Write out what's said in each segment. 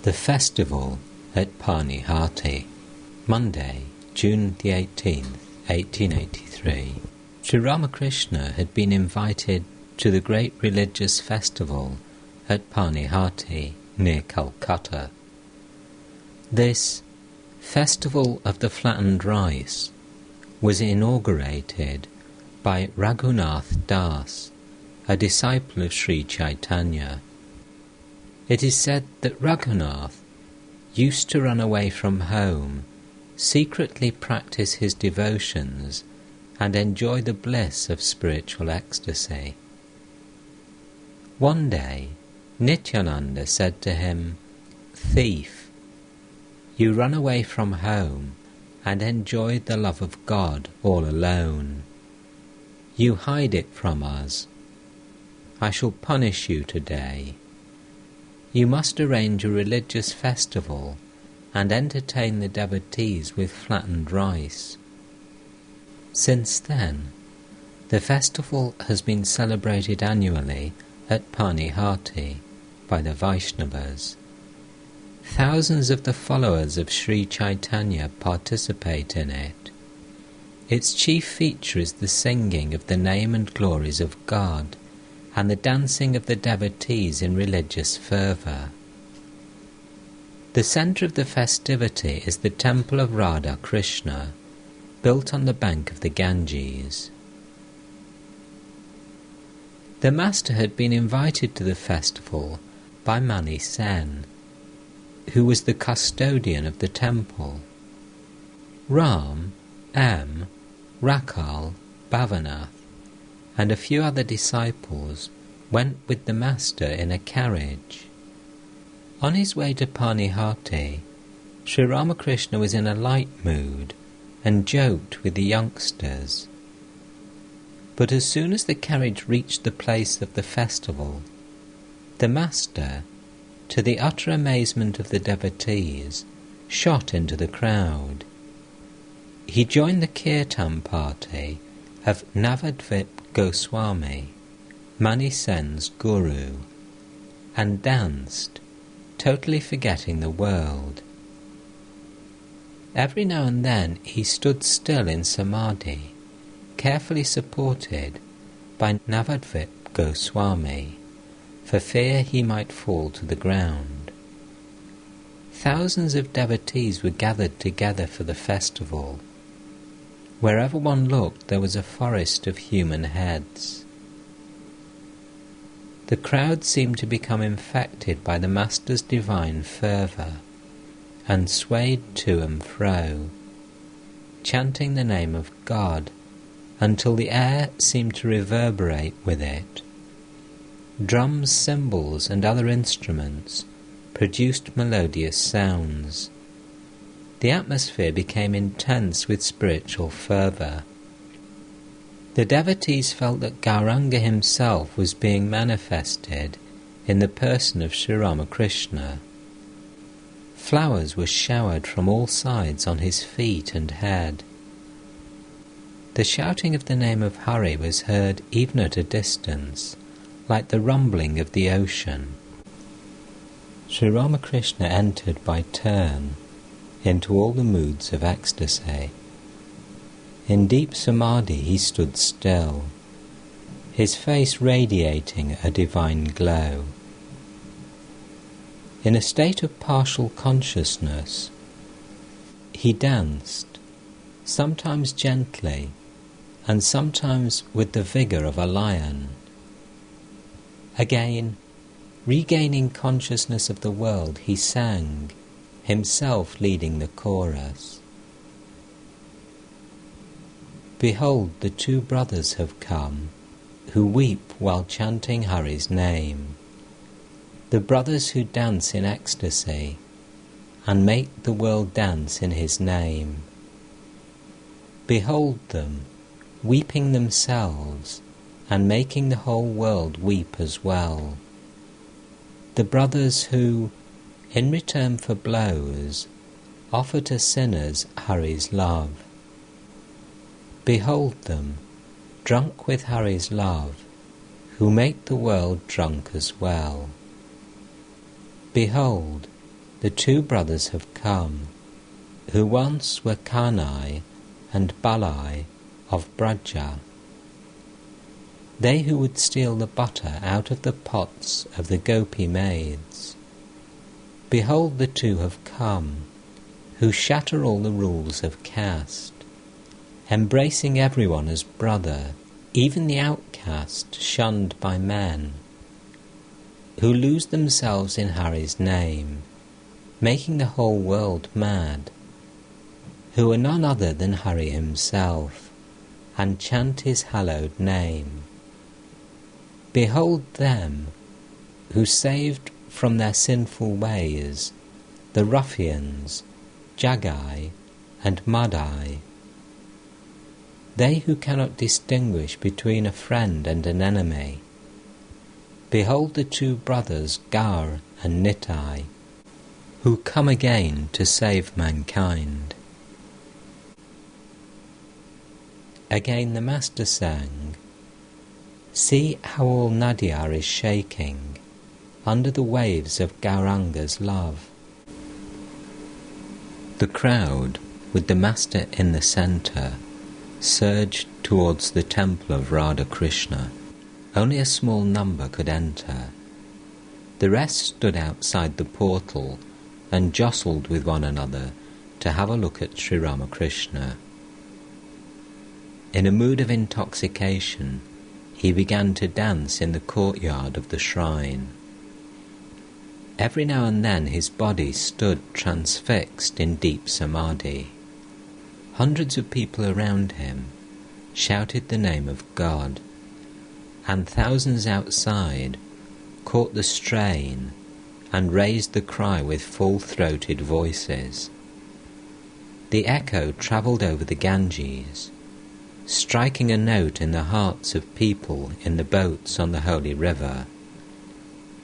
The Festival at Panihati, Monday, June the 18th, 1883. Sri Ramakrishna had been invited to the great religious festival at Panihati, near Calcutta. This Festival of the Flattened Rice was inaugurated by Raghunath Das, a disciple of Sri Chaitanya. It is said that Raghunath used to run away from home, secretly practice his devotions, and enjoy the bliss of spiritual ecstasy. One day, Nikhilananda said to him, "Thief, you run away from home and enjoy the love of God all alone. You hide it from us. I shall punish you today. You must arrange a religious festival and entertain the devotees with flattened rice." Since then, the festival has been celebrated annually at Panihati by the Vaishnavas. Thousands of the followers of Sri Chaitanya participate in it. Its chief feature is the singing of the name and glories of God and the dancing of the devotees in religious fervour. The centre of the festivity is the temple of Radha Krishna, built on the bank of the Ganges. The master had been invited to the festival by Mani Sen, who was the custodian of the temple. Ram, M, Rakal, Bhavanath, and a few other disciples went with the master in a carriage. On his way to Panihati, Sri Ramakrishna was in a light mood and joked with the youngsters. But as soon as the carriage reached the place of the festival, the master, to the utter amazement of the devotees, shot into the crowd. He joined the kirtan party of Navadvip Goswami, Mani Sen's guru, and danced, totally forgetting the world. Every now and then he stood still in samadhi, carefully supported by Navadvip Goswami, for fear he might fall to the ground. Thousands of devotees were gathered together for the festival. Wherever one looked, there was a forest of human heads. The crowd seemed to become infected by the Master's divine fervour, and swayed to and fro, chanting the name of God, until the air seemed to reverberate with it. Drums, cymbals, and other instruments produced melodious sounds. The atmosphere became intense with spiritual fervour. The devotees felt that Gauranga himself was being manifested in the person of Sri Ramakrishna. Flowers were showered from all sides on his feet and head. The shouting of the name of Hari was heard even at a distance, like the rumbling of the ocean. Sri Ramakrishna entered by turn into all the moods of ecstasy. In deep samadhi he stood still, his face radiating a divine glow. In a state of partial consciousness, he danced, sometimes gently, and sometimes with the vigour of a lion. Again, regaining consciousness of the world, he sang, himself leading the chorus. "Behold, the two brothers have come, who weep while chanting Hari's name, the brothers who dance in ecstasy, and make the world dance in his name. Behold them, weeping themselves, and making the whole world weep as well. The brothers who, in return for blows, offer to sinners Hari's love. Behold them, drunk with Hari's love, who make the world drunk as well. Behold, the two brothers have come, who once were Kanai and Balai of Braja. They who would steal the butter out of the pots of the Gopi maids. Behold, the two have come, who shatter all the rules of caste, embracing everyone as brother, even the outcast shunned by men, who lose themselves in Hari's name, making the whole world mad, who are none other than Hari himself, and chant his hallowed name. Behold them, who saved from their sinful ways the ruffians, Jagai and Madai. They who cannot distinguish between a friend and an enemy. Behold the two brothers Gaur and Nitai, who come again to save mankind. Again the Master sang, see how all Nadia is shaking under the waves of Gauranga's love. The crowd, with the Master in the centre, surged towards the temple of Radha Krishna. Only a small number could enter. The rest stood outside the portal and jostled with one another to have a look at Sri Ramakrishna. In a mood of intoxication, he began to dance in the courtyard of the shrine. Every now and then his body stood transfixed in deep samadhi. Hundreds of people around him shouted the name of God, and thousands outside caught the strain and raised the cry with full-throated voices. The echo travelled over the Ganges, striking a note in the hearts of people in the boats on the holy river,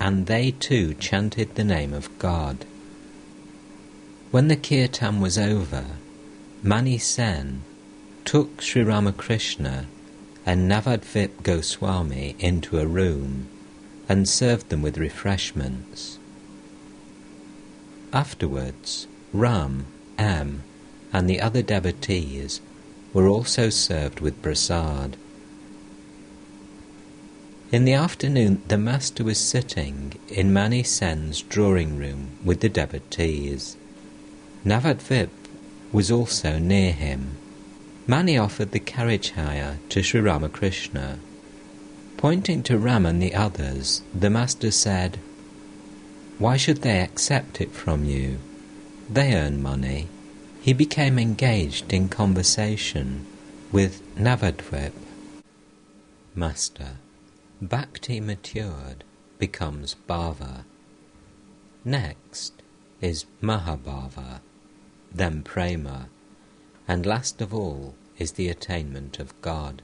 and they too chanted the name of God. When the kirtan was over, Mani Sen took Sri Ramakrishna and Navadvip Goswami into a room and served them with refreshments. Afterwards, Ram, M, and the other devotees were also served with prasad. In the afternoon, the Master was sitting in Mani Sen's drawing room with the devotees. Navadvip was also near him. Mani offered the carriage hire to Sri Ramakrishna. Pointing to Ram and the others, the Master said, "Why should they accept it from you? They earn money." He became engaged in conversation with Navadvip. Master, Bhakti matured becomes Bhava. Next is Mahabhava, then Prema, and last of all is the attainment of God.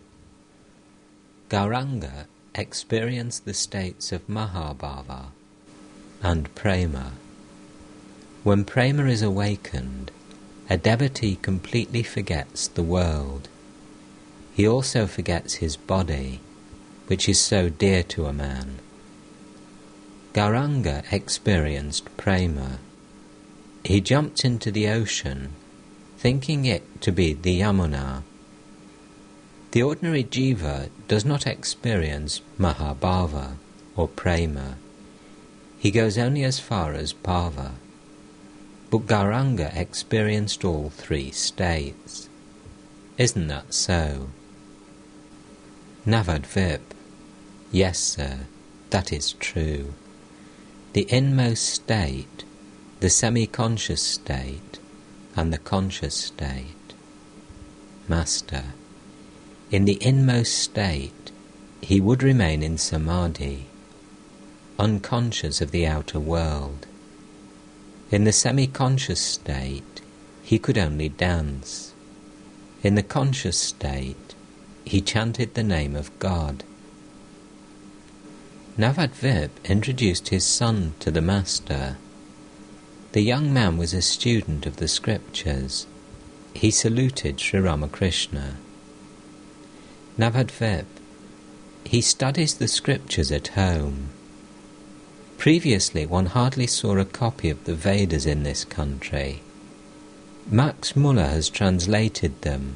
Gauranga experienced the states of Mahabhava and Prema. When Prema is awakened, a devotee completely forgets the world. He also forgets his body, which is so dear to a man. Gauranga experienced Prema. He jumped into the ocean, thinking it to be the Yamuna. The ordinary jiva does not experience Mahabhava or Prema. He goes only as far as Bhava. But Gauranga experienced all three states. Isn't that so? Navadvip: yes, sir, that is true. The inmost state, the semi-conscious state, and the conscious state. Master: in the inmost state, he would remain in samadhi, unconscious of the outer world. In the semi-conscious state, he could only dance. In the conscious state, he chanted the name of God. Navadvip introduced his son to the Master. The young man was a student of the scriptures. He saluted Sri Ramakrishna. Navadvip: he studies the scriptures at home. Previously, one hardly saw a copy of the Vedas in this country. Max Muller has translated them,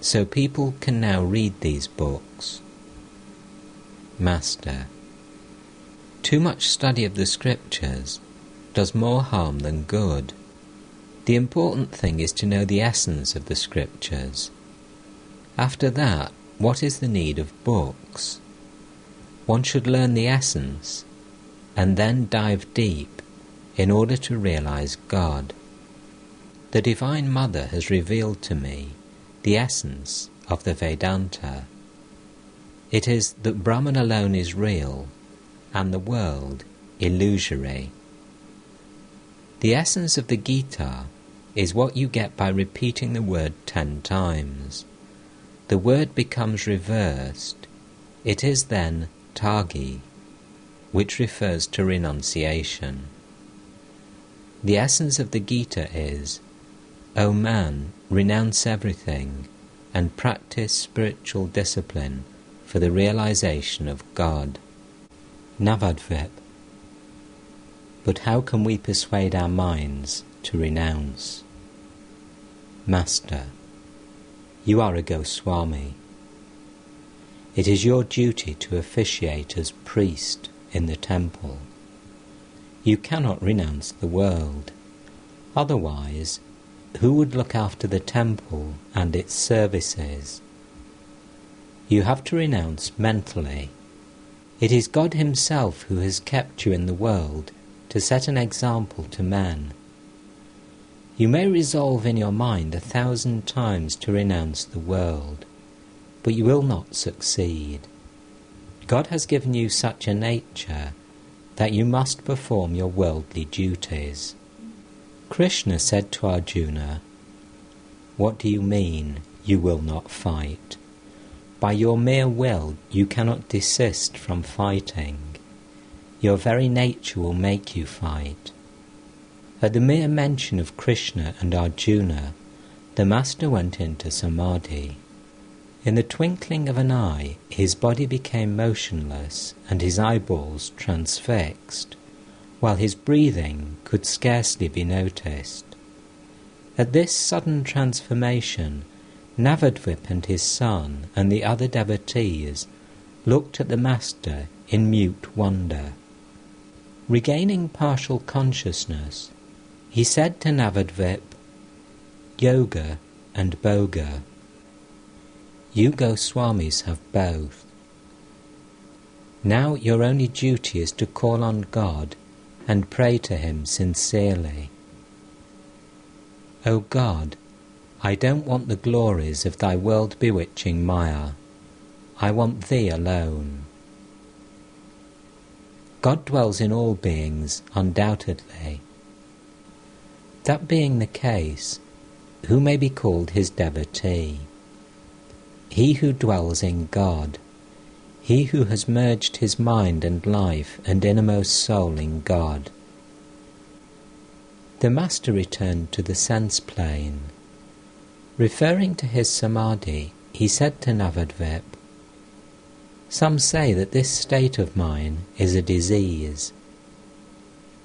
so people can now read these books. Master: too much study of the scriptures does more harm than good. The important thing is to know the essence of the scriptures. After that, what is the need of books? One should learn the essence and then dive deep in order to realize God. The Divine Mother has revealed to me the essence of the Vedanta. It is that Brahman alone is real and the world illusory. The essence of the Gita is what you get by repeating the word 10 times. The word becomes reversed. It is then Tagi, which refers to renunciation. The essence of the Gita is, O man, renounce everything and practice spiritual discipline for the realization of God. Navadvip: but how can we persuade our minds to renounce? Master: you are a Goswami. It is your duty to officiate as priest in the temple. You cannot renounce the world. Otherwise, who would look after the temple and its services? You have to renounce mentally. It is God Himself who has kept you in the world to set an example to men. You may resolve in your mind 1,000 times to renounce the world, but you will not succeed. God has given you such a nature that you must perform your worldly duties. Krishna said to Arjuna, "What do you mean, you will not fight? By your mere will you cannot desist from fighting. Your very nature will make you fight." At the mere mention of Krishna and Arjuna, the Master went into samadhi. In the twinkling of an eye, his body became motionless and his eyeballs transfixed, while his breathing could scarcely be noticed. At this sudden transformation, Navadvip and his son and the other devotees looked at the Master in mute wonder. Regaining partial consciousness, he said to Navadvip, "Yoga and Boga. You Goswamis have both. Now your only duty is to call on God and pray to Him sincerely. O God, I don't want the glories of Thy world-bewitching Maya. I want Thee alone." God dwells in all beings, undoubtedly. That being the case, who may be called His devotee? He who dwells in God, he who has merged his mind and life and innermost soul in God. The Master returned to the sense plane. Referring to his samadhi, he said to Navadvip, "Some say that this state of mine is a disease.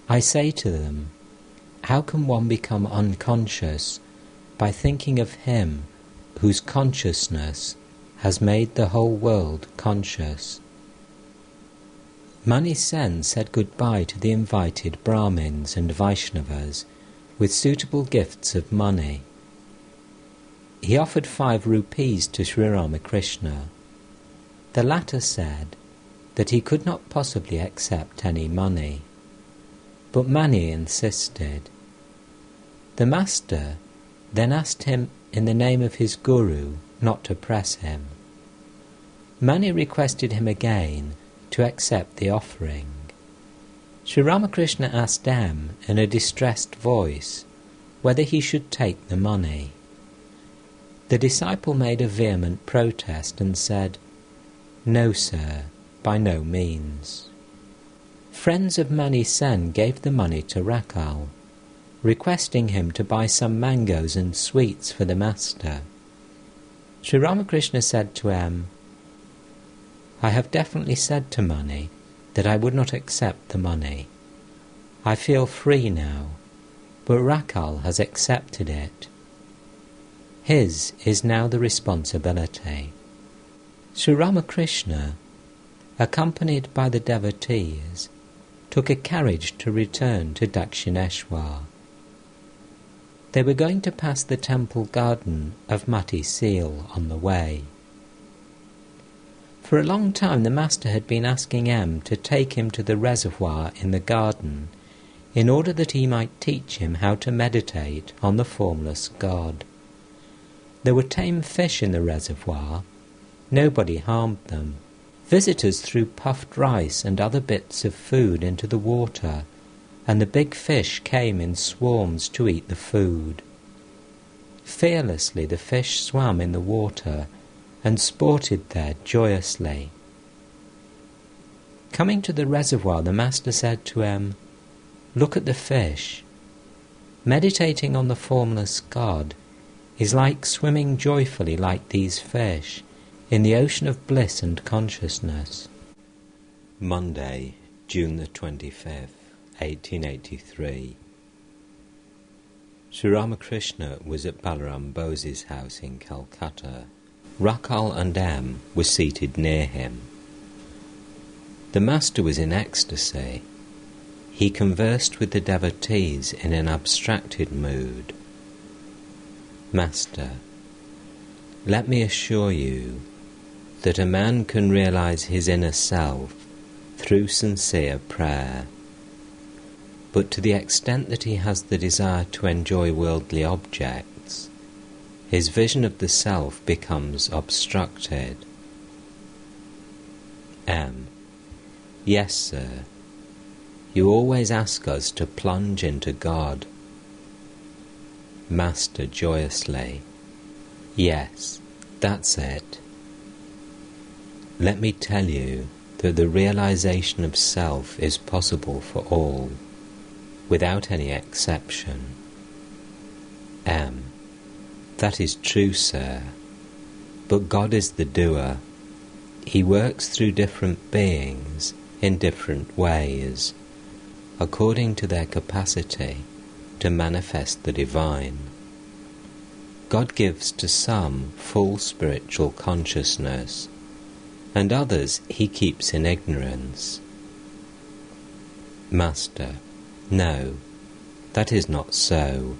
I say to them, how can one become unconscious by thinking of Him whose consciousness has made the whole world conscious?" Mani Sen said goodbye to the invited Brahmins and Vaishnavas with suitable gifts of money. He offered 5 rupees to Sri Ramakrishna. The latter said that he could not possibly accept any money, but Mani insisted. The Master then asked him in the name of his Guru not to press him. Mani requested him again to accept the offering. Sri Ramakrishna asked M in a distressed voice whether he should take the money. The disciple made a vehement protest and said, "No, sir, by no means." Friends of Mani Sen gave the money to Rakal, requesting him to buy some mangoes and sweets for the Master. Sri Ramakrishna said to M, "I have definitely said to Mani that I would not accept the money. I feel free now, but Rakal has accepted it. His is now the responsibility. Sri Ramakrishna, accompanied by the devotees, took a carriage to return to Dakshineshwar. They were going to pass the temple garden of Mati Seal on the way. For a long time the Master had been asking M to take him to the reservoir in the garden in order that he might teach him how to meditate on the formless God. There were tame fish in the reservoir. Nobody harmed them. Visitors threw puffed rice and other bits of food into the water, and the big fish came in swarms to eat the food. Fearlessly the fish swam in the water and sported there joyously. Coming to the reservoir, the Master said to M, "Look at the fish. Meditating on the formless God is like swimming joyfully like these fish in the ocean of bliss and consciousness." Monday, June the 25th, 1883. Sri Ramakrishna was at Balaram Bose's house in Calcutta. Rakal and M were seated near him. The Master was in ecstasy. He conversed with the devotees in an abstracted mood. "Master, let me assure you that a man can realize his inner self through sincere prayer. But to the extent that he has the desire to enjoy worldly objects, his vision of the self becomes obstructed." M. Yes, sir. You always ask us to plunge into God. Master joyously. Yes, that's it. Let me tell you that the realization of self is possible for all, without any exception. M. That is true, sir. But God is the doer. He works through different beings in different ways, according to their capacity to manifest the divine. God gives to some full spiritual consciousness, and others he keeps in ignorance. Master, no, that is not so.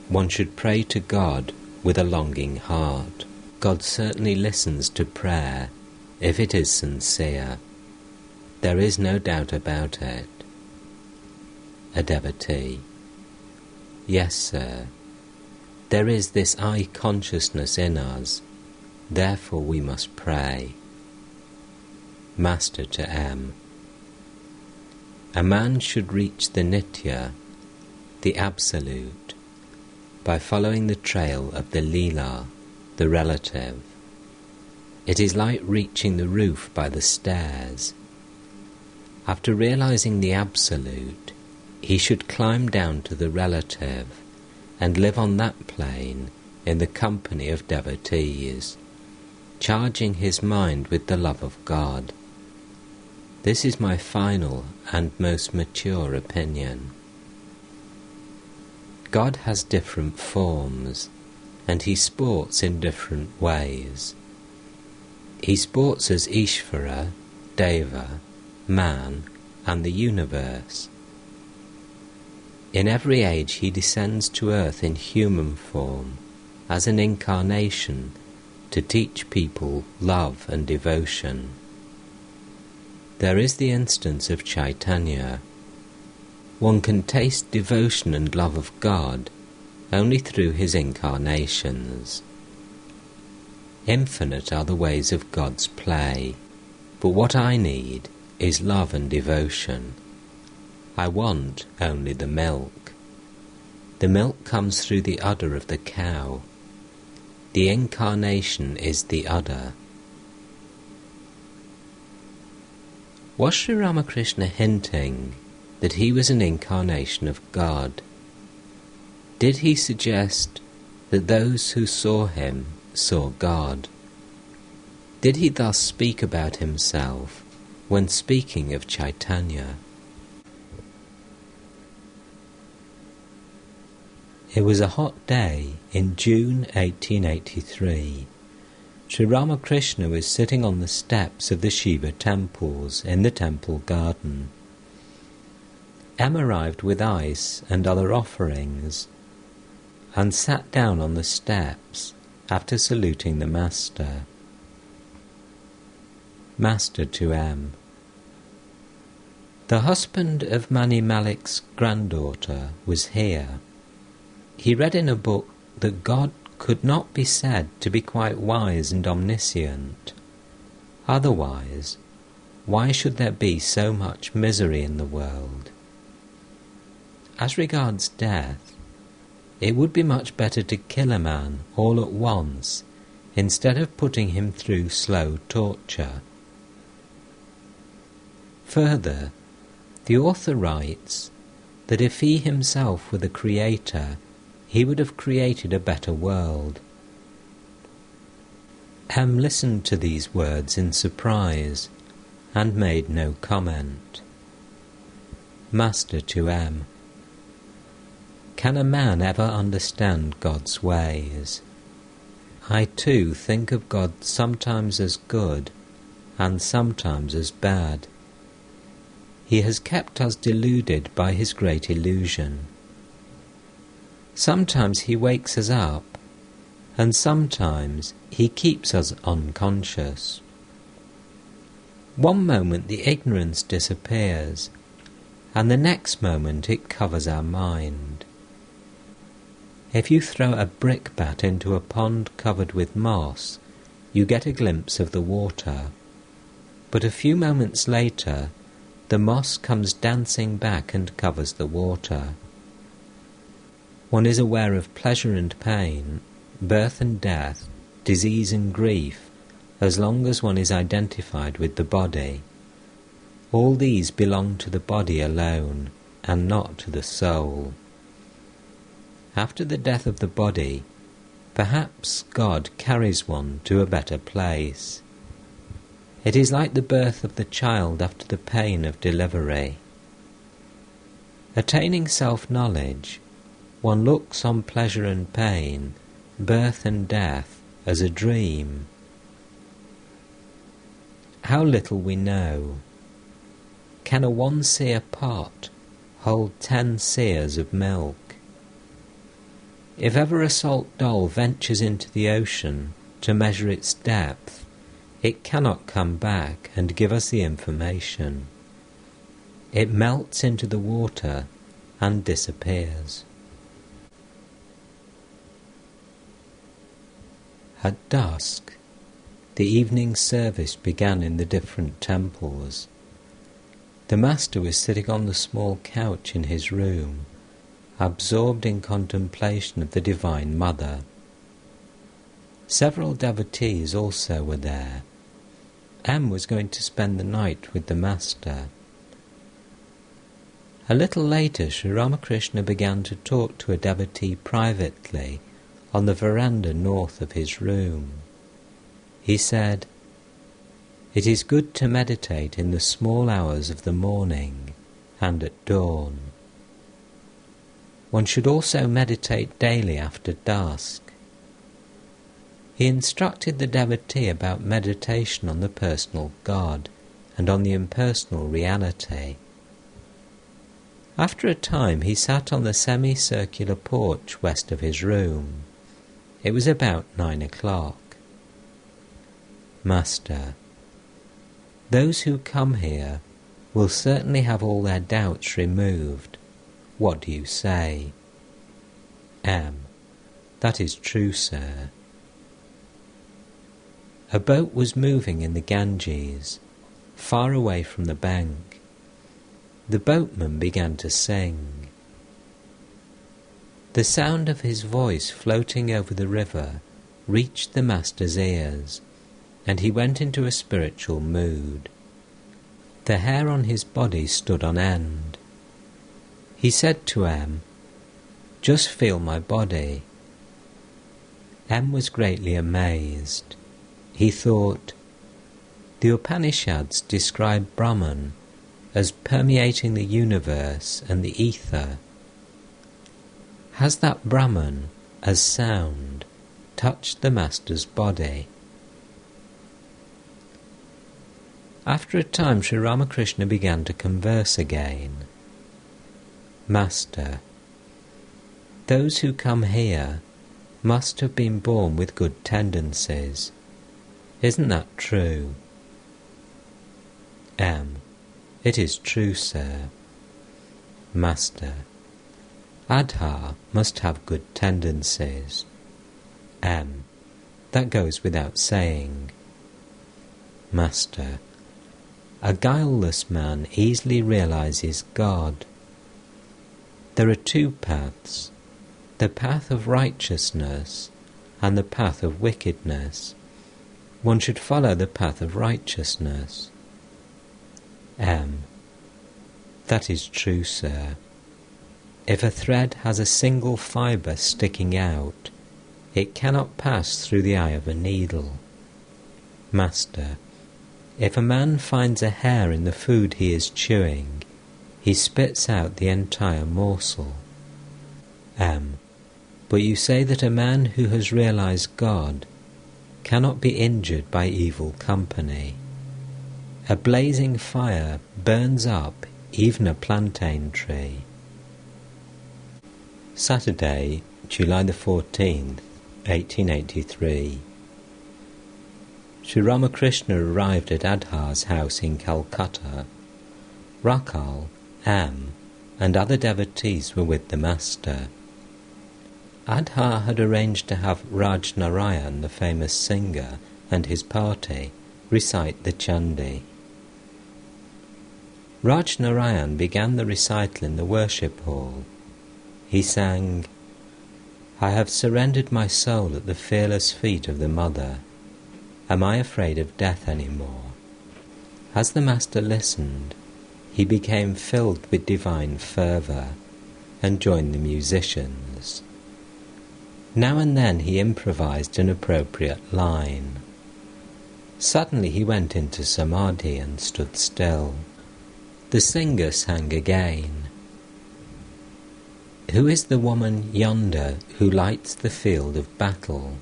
One should pray to God with a longing heart. God certainly listens to prayer if it is sincere. There is no doubt about it. A devotee. Yes, sir. There is this I consciousness in us, therefore we must pray. Master to M. A man should reach the Nitya, the Absolute, by following the trail of the Leela, the relative. It is like reaching the roof by the stairs. After realizing the Absolute, he should climb down to the relative and live on that plane in the company of devotees, charging his mind with the love of God. This is my final and most mature opinion. God has different forms, and he sports in different ways. He sports as Ishvara, Deva, man, and the universe. In every age he descends to earth in human form, as an incarnation, to teach people love and devotion. There is the instance of Chaitanya. One can taste devotion and love of God only through his incarnations. Infinite are the ways of God's play, but what I need is love and devotion. I want only the milk. The milk comes through the udder of the cow. The incarnation is the udder. Was Sri Ramakrishna hinting that he was an incarnation of God? Did he suggest that those who saw him saw God? Did he thus speak about himself when speaking of Chaitanya. It was a hot day in June 1883. Sri Ramakrishna was sitting on the steps of the Shiva temples in the temple garden. M arrived with ice and other offerings and sat down on the steps after saluting the Master. Master to M. The husband of Mani Malik's granddaughter was here. He read in a book that God could not be said to be quite wise and omniscient. Otherwise, why should there be so much misery in the world? As regards death, it would be much better to kill a man all at once instead of putting him through slow torture. Further, the author writes that if he himself were the creator, he would have created a better world. M listened to these words in surprise and made no comment. Master to M. Can a man ever understand God's ways? I too think of God sometimes as good and sometimes as bad. He has kept us deluded by his great illusion. Sometimes he wakes us up, and sometimes he keeps us unconscious. One moment the ignorance disappears, and the next moment it covers our mind. If you throw a brickbat into a pond covered with moss, you get a glimpse of the water, but a few moments later the moss comes dancing back and covers the water. One is aware of pleasure and pain, birth and death, disease and grief, as long as one is identified with the body. All these belong to the body alone, and not to the soul. After the death of the body, perhaps God carries one to a better place. It is like the birth of the child after the pain of delivery. Attaining self-knowledge, one looks on pleasure and pain, birth and death, as a dream. How little we know. Can a 1-seer pot hold 10 seers of milk? If ever a salt doll ventures into the ocean to measure its depth, it cannot come back and give us the information. It melts into the water and disappears. At dusk, the evening service began in the different temples. The Master was sitting on the small couch in his room, absorbed in contemplation of the Divine Mother. Several devotees also were there. M was going to spend the night with the Master. A little later, Sri Ramakrishna began to talk to a devotee privately on the veranda north of his room. He said, "It is good to meditate in the small hours of the morning and at dawn. One should also meditate daily after dusk." He instructed the devotee about meditation on the personal God and on the impersonal reality. After a time he sat on the semicircular porch west of his room. It was about 9 o'clock. Master, those who come here will certainly have all their doubts removed. What do you say? M. That is true, sir. A boat was moving in the Ganges, far away from the bank. The boatman began to sing. The sound of his voice floating over the river reached the Master's ears, and he went into a spiritual mood. The hair on his body stood on end. He said to M, "Just feel my body." M was greatly amazed. He thought, The Upanishads describe Brahman as permeating the universe and the ether. Has that Brahman, as sound, touched the Master's body? After a time, Sri Ramakrishna began to converse again. Master, those who come here must have been born with good tendencies. Isn't that true? M. It is true, sir. Master, Adha must have good tendencies. M. That goes without saying. Master, a guileless man easily realizes God. There are two paths, the path of righteousness and the path of wickedness. One should follow the path of righteousness. M. That is true, sir. If a thread has a single fibre sticking out, it cannot pass through the eye of a needle. Master, if a man finds a hair in the food he is chewing, he spits out the entire morsel. M. But you say that a man who has realized God cannot be injured by evil company. A blazing fire burns up even a plantain tree. Saturday, July the 14th, 1883. Sri Ramakrishna arrived at Adha's house in Calcutta. Rakal, M, and other devotees were with the Master. Adha had arranged to have Raj Narayan, the famous singer, and his party recite the Chandi. Raj Narayan began the recital in the worship hall. He sang, I have surrendered my soul at the fearless feet of the Mother. Am I afraid of death any more? As the Master listened, he became filled with divine fervour and joined the musicians. Now and then he improvised an appropriate line. Suddenly he went into samadhi and stood still. The singer sang again. Who is the woman yonder who lights the field of battle?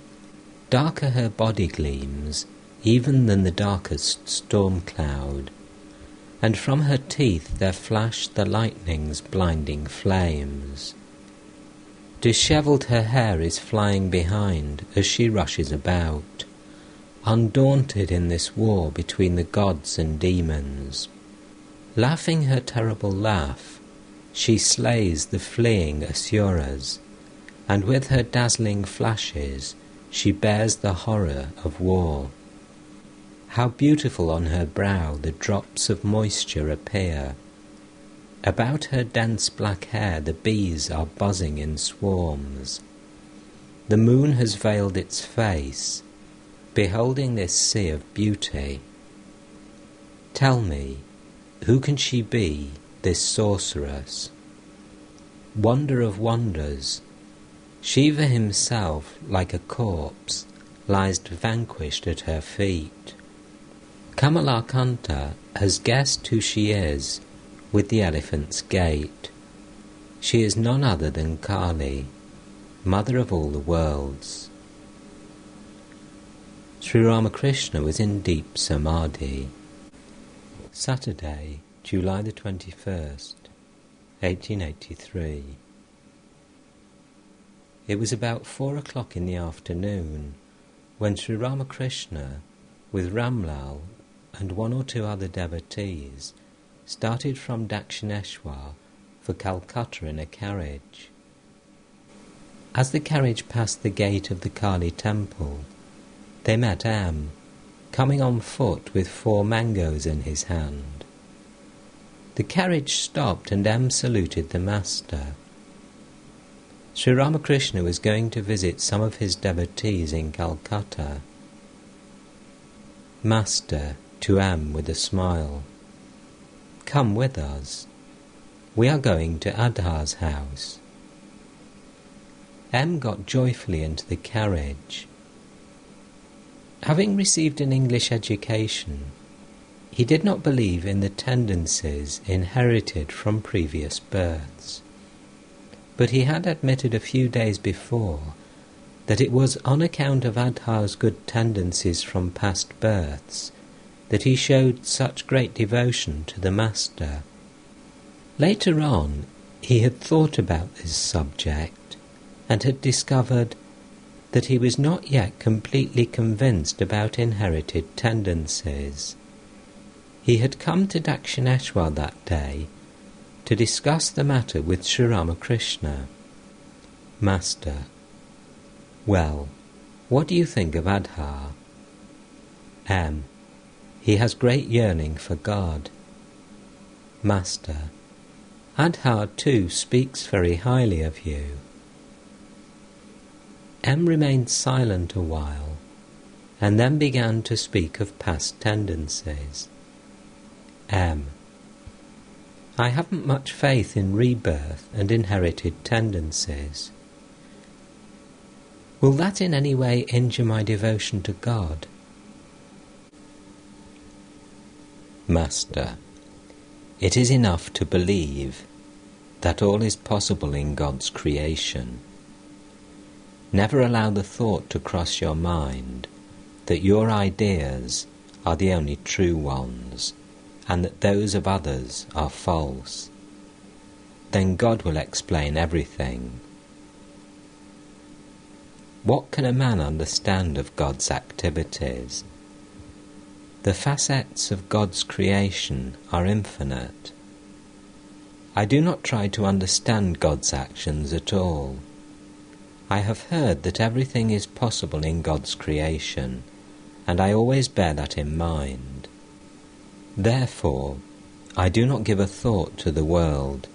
Darker her body gleams, even than the darkest storm cloud, and from her teeth there flash the lightning's blinding flames. Dishevelled her hair is flying behind as she rushes about, undaunted in this war between the gods and demons. Laughing her terrible laugh, she slays the fleeing Asuras, and with her dazzling flashes she bears the horror of war. How beautiful on her brow the drops of moisture appear. About her dense black hair the bees are buzzing in swarms. The moon has veiled its face, beholding this sea of beauty. Tell me, who can she be, this sorceress? Wonder of wonders, Shiva himself, like a corpse, lies vanquished at her feet. Kamalakanta has guessed who she is with the elephant's gait. She is none other than Kali, mother of all the worlds. Sri Ramakrishna was in deep samadhi. Saturday, July the 21st, 1883. It was about 4 o'clock in the afternoon when Sri Ramakrishna, with Ramlal and 1 or 2 other devotees, started from Dakshineshwar for Calcutta in a carriage. As the carriage passed the gate of the Kali temple, they met M, coming on foot with 4 mangoes in his hand. The carriage stopped and M saluted the Master. Sri Ramakrishna was going to visit some of his devotees in Calcutta. Master, to M with a smile, come with us. We are going to Adha's house. M got joyfully into the carriage. Having received an English education, He did not believe in the tendencies inherited from previous births, but he had admitted a few days before that it was on account of Adhar's good tendencies from past births that he showed such great devotion to the Master. Later on, he had thought about this subject and had discovered that he was not yet completely convinced about inherited tendencies. He had come to Dakshineshwar that day to discuss the matter with Sri Ramakrishna. Master: well, what do you think of Adhar? M: he has great yearning for God. Master: Adhar too speaks very highly of you. M remained silent a while, and then began to speak of past tendencies. M: I haven't much faith in rebirth and inherited tendencies. Will that in any way injure my devotion to God? Master: it is enough to believe that all is possible in God's creation. Never allow the thought to cross your mind that your ideas are the only true ones, and that those of others are false. Then God will explain everything. What can a man understand of God's activities? The facets of God's creation are infinite. I do not try to understand God's actions at all. I have heard that everything is possible in God's creation, and I always bear that in mind. Therefore, I do not give a thought to the world,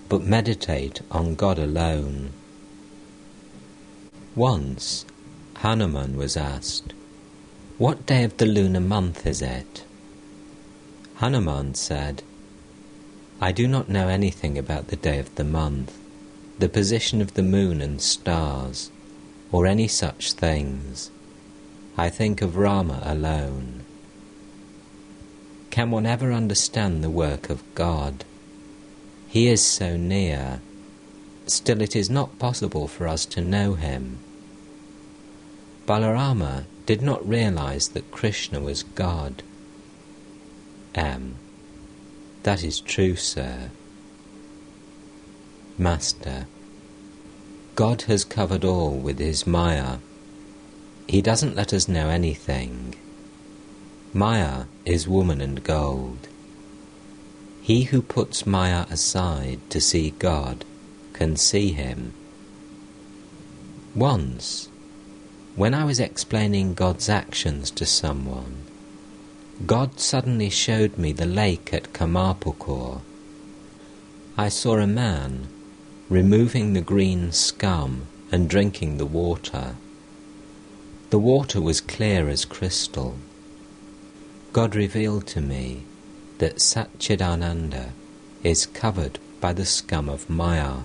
but meditate on God alone. Once, Hanuman was asked, "What day of the lunar month is it?" Hanuman said, "I do not know anything about the day of the month, the position of the moon and stars, or any such things. I think of Rama alone." Can one ever understand the work of God? He is so near. Still, it is not possible for us to know him. Balarama did not realize that Krishna was God. M: that is true, sir. Master: God has covered all with his Maya. He doesn't let us know anything. Maya is woman and gold. He who puts Maya aside to see God can see him. Once, when I was explaining God's actions to someone, God suddenly showed me the lake at Kamarpukur. I saw a man removing the green scum and drinking the water. The water was clear as crystal. God revealed to me that Satchidananda is covered by the scum of Maya.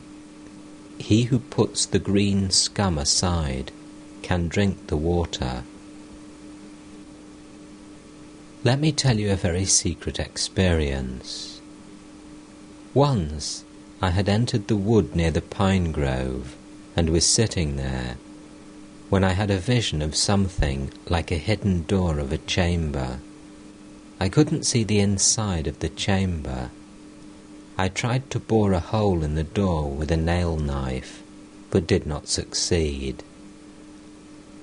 He who puts the green scum aside can drink the water. Let me tell you a very secret experience. Once I had entered the wood near the pine grove and was sitting there, when I had a vision of something like a hidden door of a chamber. I couldn't see the inside of the chamber. I tried to bore a hole in the door with a nail knife, but did not succeed.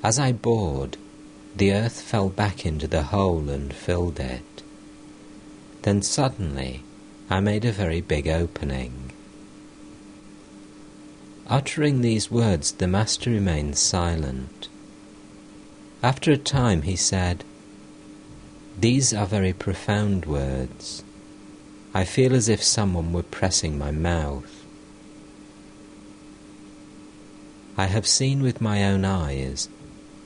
As I bored, the earth fell back into the hole and filled it. Then suddenly I made a very big opening. Uttering these words, the Master remained silent. After a time he said, "These are very profound words. I feel as if someone were pressing my mouth. I have seen with my own eyes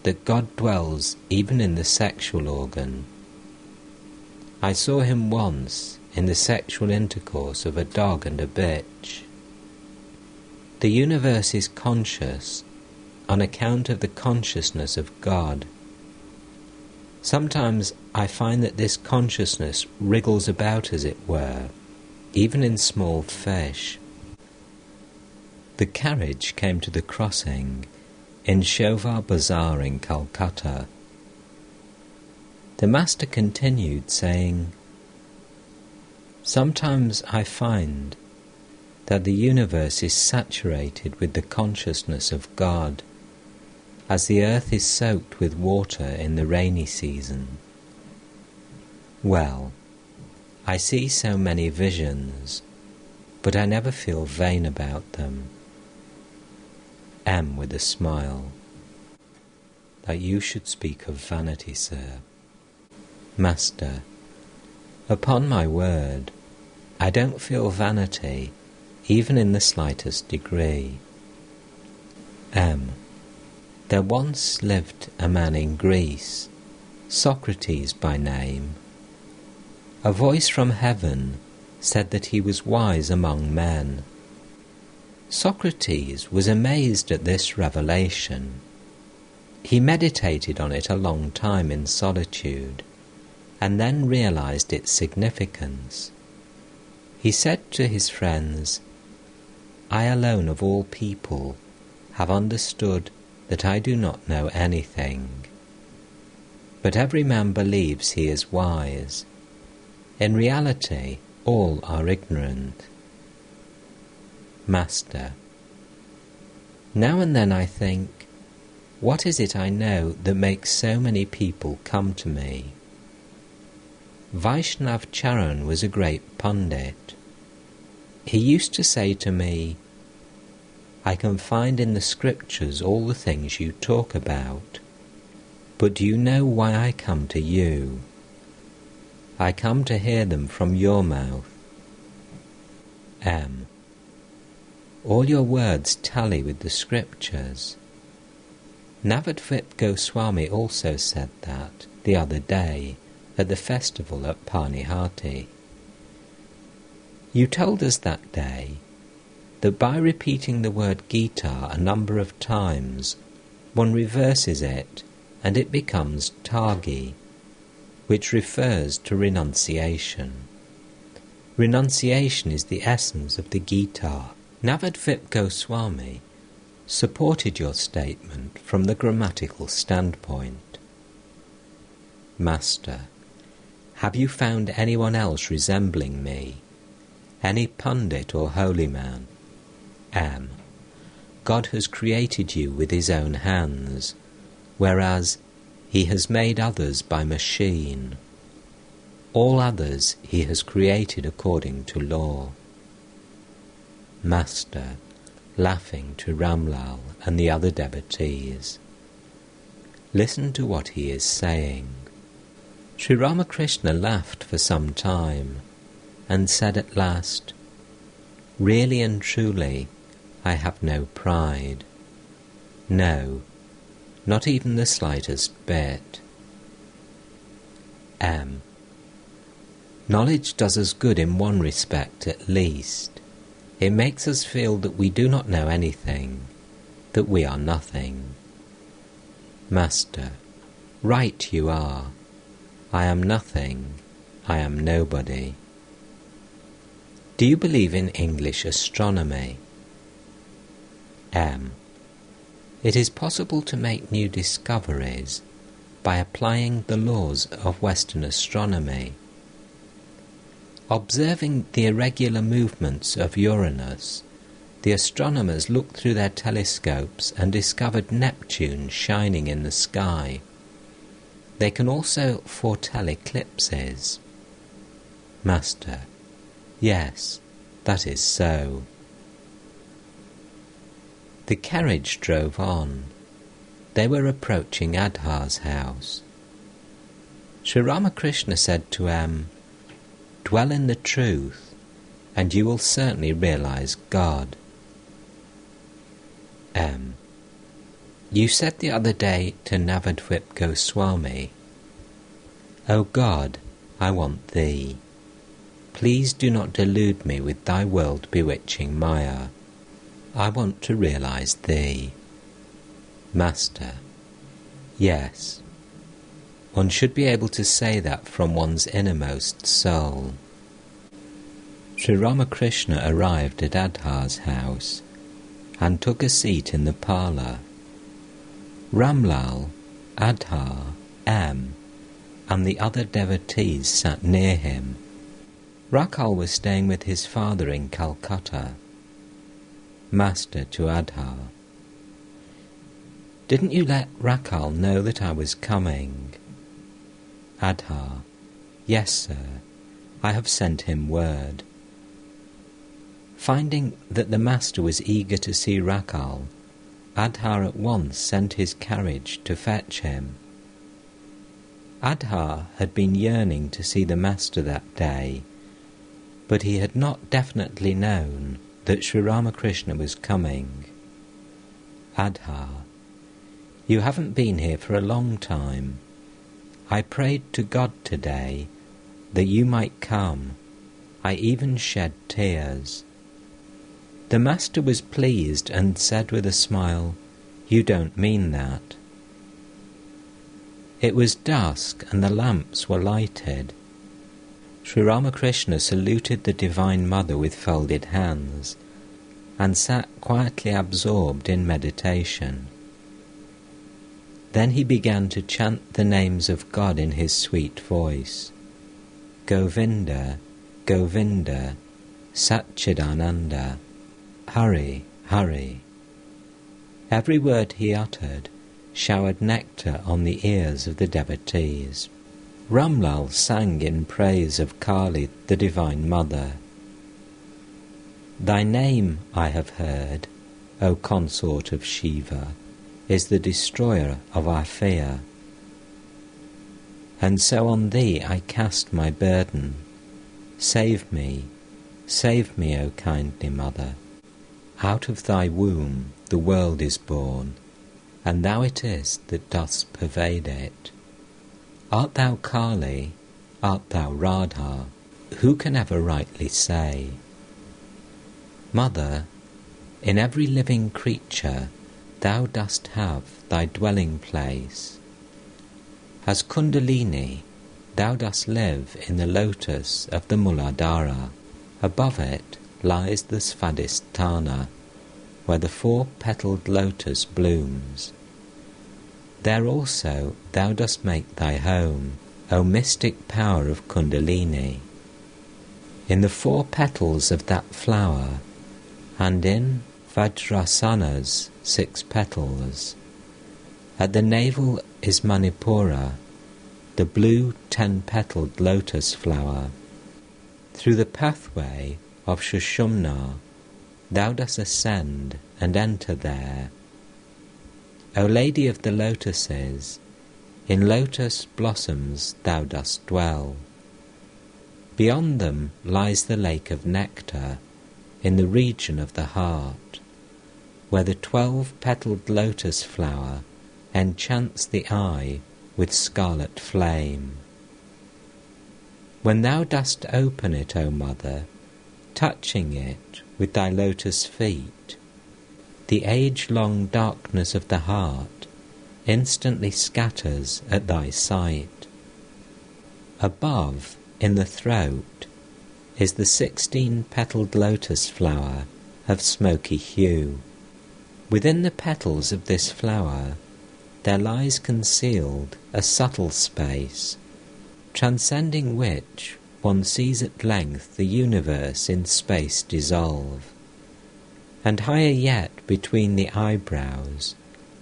that God dwells even in the sexual organ. I saw him once in the sexual intercourse of a dog and a bitch. The universe is conscious on account of the consciousness of God. Sometimes I find that this consciousness wriggles about, as it were, even in small fish. The carriage came to the crossing in Shovar Bazaar in Calcutta. The Master continued, saying, "Sometimes I find that the universe is saturated with the consciousness of God, as the earth is soaked with water in the rainy season. Well, I see so many visions, but I never feel vain about them." M. with a smile. "That you should speak of vanity, sir." Master: "Upon my word, I don't feel vanity, even in the slightest degree." M. "There once lived a man in Greece, Socrates by name. A voice from heaven said that he was wise among men. Socrates was amazed at this revelation. He meditated on it a long time in solitude, and then realized its significance. He said to his friends, 'I alone of all people have understood that I do not know anything. But every man believes he is wise. In reality, all are ignorant.' Master: Now and then I think, what is it I know that makes so many people come to me? Vaishnav Charan was a great pundit. He used to say to me, 'I can find in the scriptures all the things you talk about, but do you know why I come to you? I come to hear them from your mouth.' M. All your words tally with the scriptures. Navadvip Goswami also said that the other day at the festival at Panihati. You told us that day that by repeating the word Gita a number of times, one reverses it and it becomes Tagi, which refers to renunciation. Renunciation is the essence of the Gita. Navadvip Goswami supported your statement from the grammatical standpoint. Master: Have you found anyone else resembling me? Any pundit or holy man? M. God has created you with his own hands, whereas he has made others by machine. All others he has created according to law. Master, laughing to Ramlal and the other devotees. Listen to what he is saying. Sri Ramakrishna laughed for some time and said at last, "Really and truly, I have no pride. No, not even the slightest bit." M. Knowledge does us good in one respect at least. It makes us feel that we do not know anything, that we are nothing. Master, right you are. I am nothing, I am nobody. Do you believe in English astronomy? M. It is possible to make new discoveries by applying the laws of Western astronomy. Observing the irregular movements of Uranus, the astronomers looked through their telescopes and discovered Neptune shining in the sky. They can also foretell eclipses. Master: Yes, that is so. The carriage drove on. They were approaching Adhar's house. Sri Ramakrishna said to M, "Dwell in the truth, and you will certainly realize God." M. You said the other day to Navadvip Goswami, "O God, I want Thee. Please do not delude me with Thy world-bewitching Maya. I want to realize Thee." Master: Yes. One should be able to say that from one's innermost soul. Sri Ramakrishna arrived at Adhar's house and took a seat in the parlour. Ramlal, Adhar, M, and the other devotees sat near him. Rakhal was staying with his father in Calcutta. Master to Adhar: "Didn't you let Rakhal know that I was coming?" Adhar: "Yes, sir, I have sent him word." Finding that the master was eager to see Rakhal, Adhar at once sent his carriage to fetch him. Adhar had been yearning to see the master that day, but he had not definitely known that Sri Ramakrishna was coming. Adhar: "You haven't been here for a long time. I prayed to God today that you might come. I even shed tears." The master was pleased and said with a smile, "You don't mean that." It was dusk and the lamps were lighted. Sri Ramakrishna saluted the Divine Mother with folded hands and sat quietly absorbed in meditation. Then he began to chant the names of God in his sweet voice. Govinda, Govinda, Satchidananda, Hari, Hari. Every word he uttered showered nectar on the ears of the devotees. Ramlal sang in praise of Kali, the Divine Mother. "Thy name, I have heard, O consort of Shiva, is the destroyer of our fear. And so on thee I cast my burden. Save me, O kindly Mother. Out of thy womb the world is born, and thou it is that dost pervade it. Art thou Kali? Art thou Radha? Who can ever rightly say? Mother, in every living creature thou dost have thy dwelling place. As Kundalini, thou dost live in the lotus of the Muladhara. Above it lies the Svadhisthana, where the four-petalled lotus blooms. There also thou dost make thy home, O mystic power of Kundalini. In the four petals of that flower, and in Vajrasana's 6 petals, at the navel is Manipura, the blue 10-petalled lotus flower. Through the pathway of Shushumna thou dost ascend and enter there. O Lady of the Lotuses, in lotus blossoms thou dost dwell. Beyond them lies the lake of nectar, in the region of the heart, where the 12-petalled lotus flower enchants the eye with scarlet flame. When thou dost open it, O Mother, touching it with thy lotus feet, the age-long darkness of the heart instantly scatters at thy sight. Above, in the throat, is the 16-petalled lotus flower of smoky hue. Within the petals of this flower there lies concealed a subtle space, transcending which one sees at length the universe in space dissolve. And higher yet, between the eyebrows,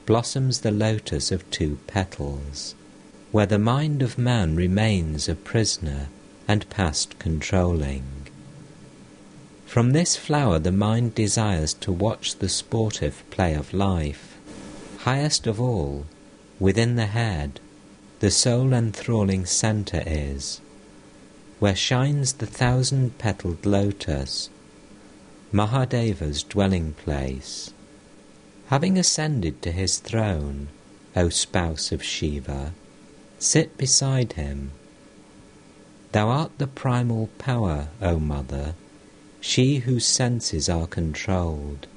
blossoms the lotus of 2 petals, where the mind of man remains a prisoner and past controlling. From this flower the mind desires to watch the sportive play of life. Highest of all, within the head, the soul-enthralling centre is, where shines the 1,000-petalled lotus, Mahadeva's dwelling place. Having ascended to his throne, O spouse of Shiva, sit beside him. Thou art the primal power, O Mother, she whose senses are controlled.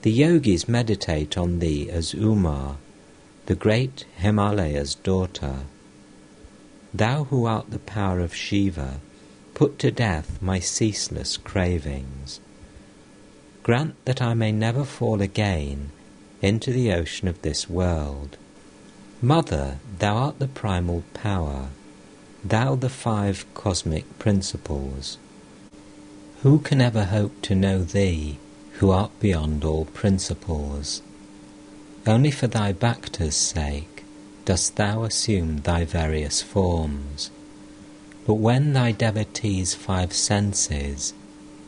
The yogis meditate on thee as Uma, the great Himalaya's daughter. thou who art the power of Shiva, put to death my ceaseless cravings. Grant that I may never fall again into the ocean of this world. Mother, thou art the primal power, thou the 5 cosmic principles. Who can ever hope to know thee, who art beyond all principles? Only for thy Bhakta's sake dost thou assume thy various forms. But when thy devotees' 5 senses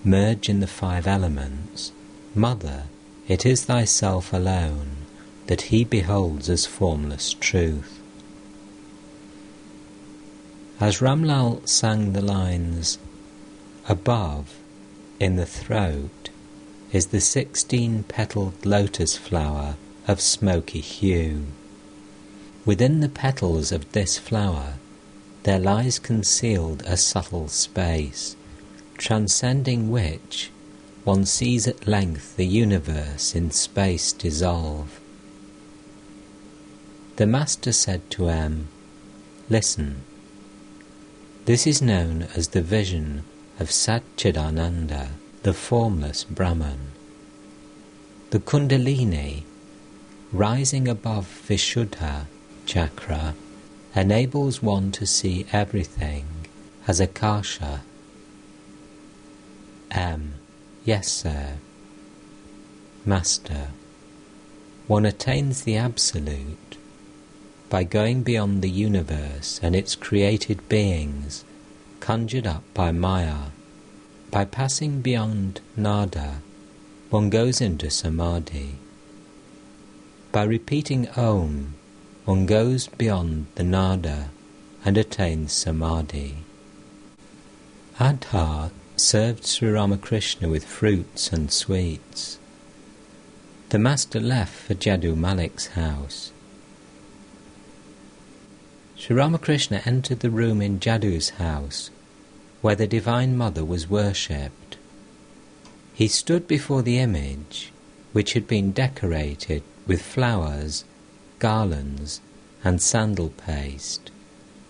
merge in the 5 elements, Mother, it is thyself alone that he beholds as formless truth. As Ramlal sang the lines, above, in the throat, is the 16-petalled lotus flower of smoky hue. Within the petals of this flower there lies concealed a subtle space, transcending which one sees at length the universe in space dissolve. The Master said to M, listen, this is known as the vision of Satchidananda, the formless Brahman. The Kundalini, rising above Vishuddha chakra, enables one to see everything as Akasha. M. Yes, sir. Master. One attains the Absolute by going beyond the universe and its created beings conjured up by Maya. By passing beyond Nada, one goes into Samadhi. By repeating Om, one goes beyond the Nada and attains Samadhi. Adha served Sri Ramakrishna with fruits and sweets. The Master left for Jaddu Malik's house. Sri Ramakrishna entered the room in Jaddu's house where the Divine Mother was worshipped. He stood before the image, which had been decorated with flowers, garlands, and sandal paste,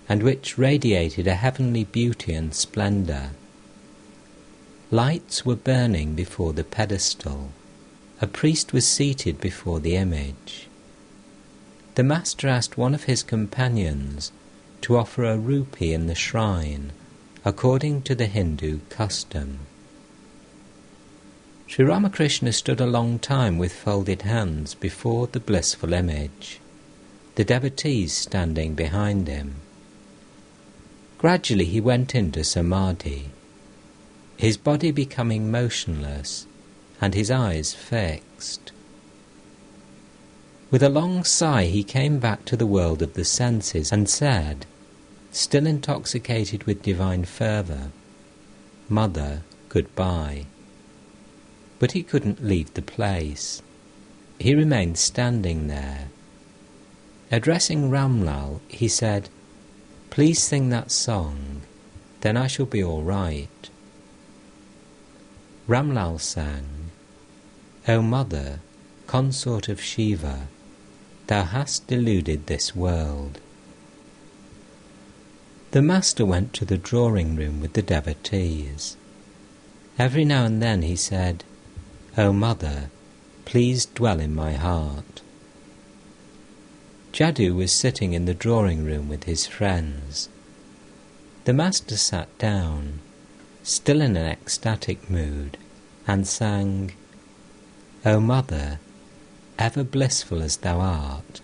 and which radiated a heavenly beauty and splendour. Lights were burning before the pedestal. A priest was seated before the image. The Master asked one of his companions to offer a rupee in the shrine, according to the Hindu custom. Sri Ramakrishna stood a long time with folded hands before the blissful image, the devotees standing behind him. Gradually he went into Samadhi, his body becoming motionless and his eyes fixed. With a long sigh he came back to the world of the senses and said, still intoxicated with divine fervour, Mother, goodbye. But he couldn't leave the place. He remained standing there. Addressing Ramlal, he said, please sing that song, then I shall be all right. Ramlal sang, O Mother, consort of Shiva, thou hast deluded this world. The Master went to the drawing room with the devotees. Every now and then he said, O Mother, please dwell in my heart. Jaddu was sitting in the drawing room with his friends. The Master sat down, still in an ecstatic mood, and sang, O Mother, ever blissful as thou art,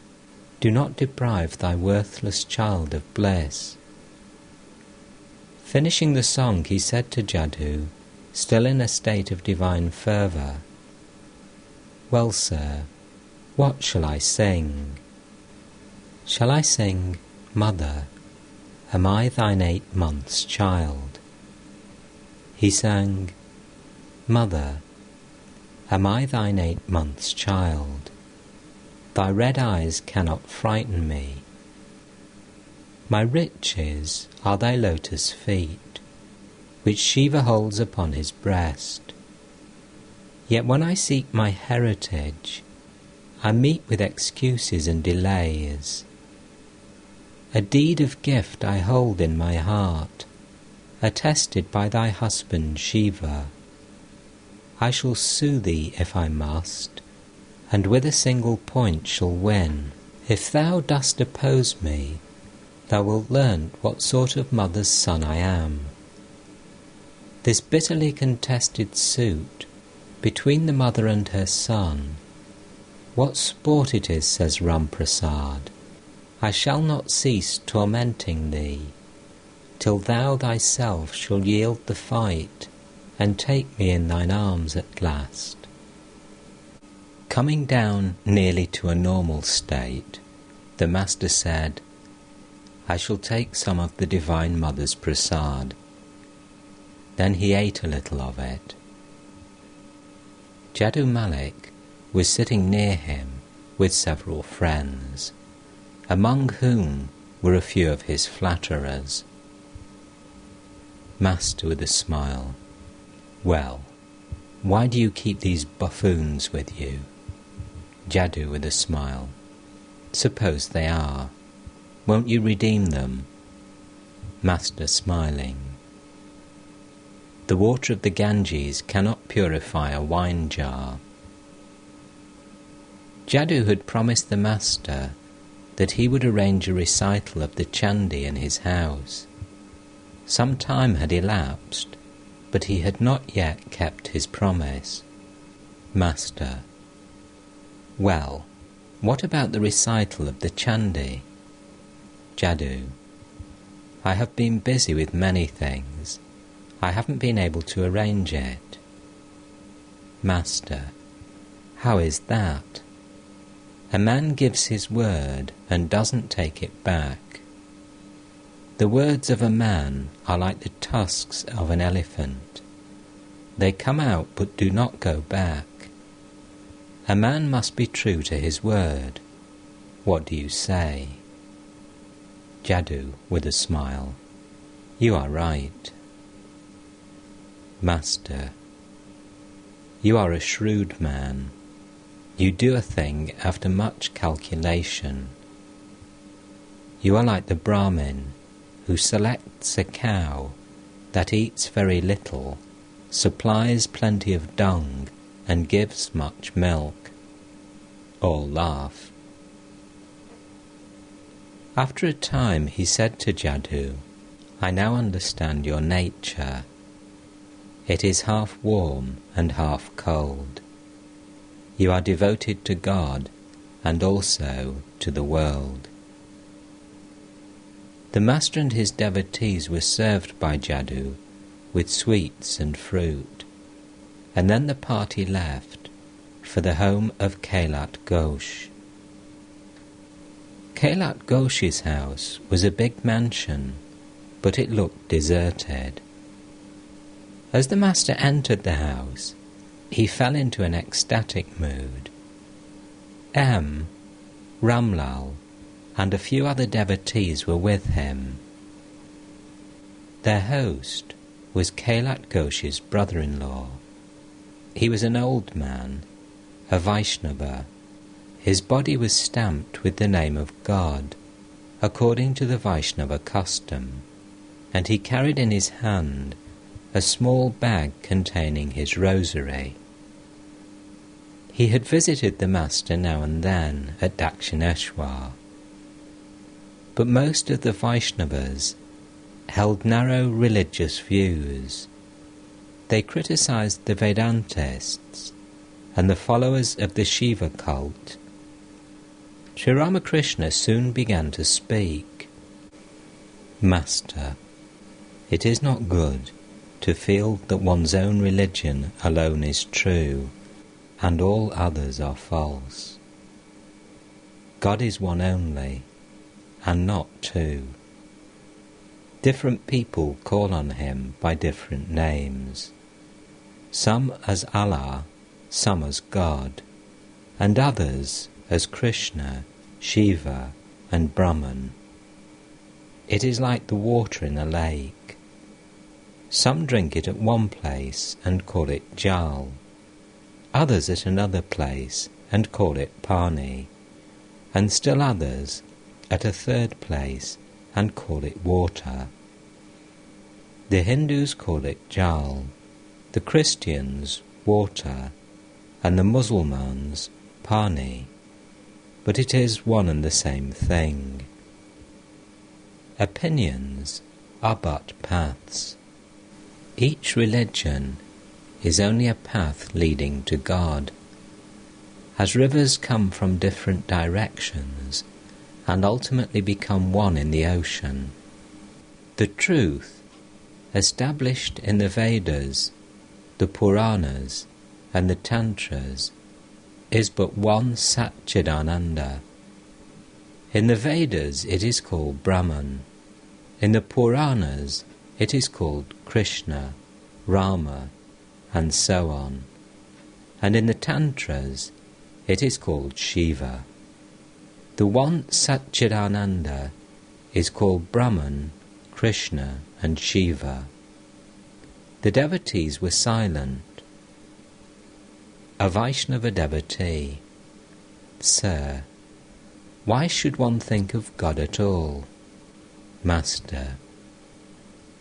do not deprive thy worthless child of bliss. Finishing the song, he said to Jaddu, still in a state of divine fervour, Well, sir, what shall I sing? Shall I sing, Mother, am I thine 8 months' child? He sang, Mother, am I thine 8 months' child? Thy red eyes cannot frighten me. My riches are thy lotus feet, which Shiva holds upon his breast. Yet when I seek my heritage, I meet with excuses and delays. A deed of gift I hold in my heart, attested by thy husband Shiva. I shall sue thee if I must, and with a single point shall win. If thou dost oppose me, thou wilt learn what sort of mother's son I am. This bitterly contested suit between the mother and her son, what sport it is, says Ramprasad. I shall not cease tormenting thee, till thou thyself shall yield the fight, and take me in thine arms at last. Coming down nearly to a normal state, the Master said, I shall take some of the Divine Mother's prasad. Then he ate a little of it. Jadoo Malik was sitting near him with several friends, among whom were a few of his flatterers. Master with a smile, well, why do you keep these buffoons with you? Jadoo with a smile, suppose they are, won't you redeem them? Master smiling, the water of the Ganges cannot purify a wine jar. Jadoo had promised the Master that he would arrange a recital of the Chandi in his house. Some time had elapsed, but he had not yet kept his promise. Master, well, what about the recital of the Chandi? Jadoo, I have been busy with many things. I haven't been able to arrange it. Master, how is that? A man gives his word and doesn't take it back. The words of a man are like the tusks of an elephant. They come out but do not go back. A man must be true to his word. What do you say? Jadoo with a smile, you are right. Master, you are a shrewd man. You do a thing after much calculation. You are like the Brahmin who selects a cow that eats very little, supplies plenty of dung, and gives much milk. All laugh. After a time he said to Jadoo, I now understand your nature. It is half warm and half cold. You are devoted to God and also to the world. The Master and his devotees were served by Jadoo with sweets and fruit, and then the party left for the home of Kailat Ghosh. Kailat Ghosh's house was a big mansion, but it looked deserted. As the Master entered the house, he fell into an ecstatic mood. Ramlal, and a few other devotees were with him. Their host was Kailat Ghosh's brother-in-law. He was an old man, a Vaishnava. His body was stamped with the name of God, according to the Vaishnava custom, and he carried in his hand a small bag containing his rosary. He had visited the Master now and then at Dakshineshwar, but most of the Vaishnavas held narrow religious views. They criticized the Vedantists and the followers of the Shiva cult. Sri Ramakrishna soon began to speak. Master, it is not good to feel that one's own religion alone is true and all others are false. God is one only, and not two. Different people call on him by different names, some as Allah, some as God, and others as Krishna, Shiva, and Brahman. It is like the water in a lake. Some drink it at one place and call it jal, others at another place and call it pani, and still others at a third place and call it water. The Hindus call it jal, the Christians water, and the Muslims pani, but it is one and the same thing. Opinions are but paths. Each religion is only a path leading to God. As rivers come from different directions and ultimately become one in the ocean, the truth, established in the Vedas, the Puranas, and the Tantras, is but one Satchidananda. In the Vedas it is called Brahman. In the Puranas it is called Krishna, Rama, and so on. And in the Tantras it is called Shiva. The one Satchidananda is called Brahman, Krishna, and Shiva. The devotees were silent. A Vaishnava devotee: Sir, why should one think of God at all? Master: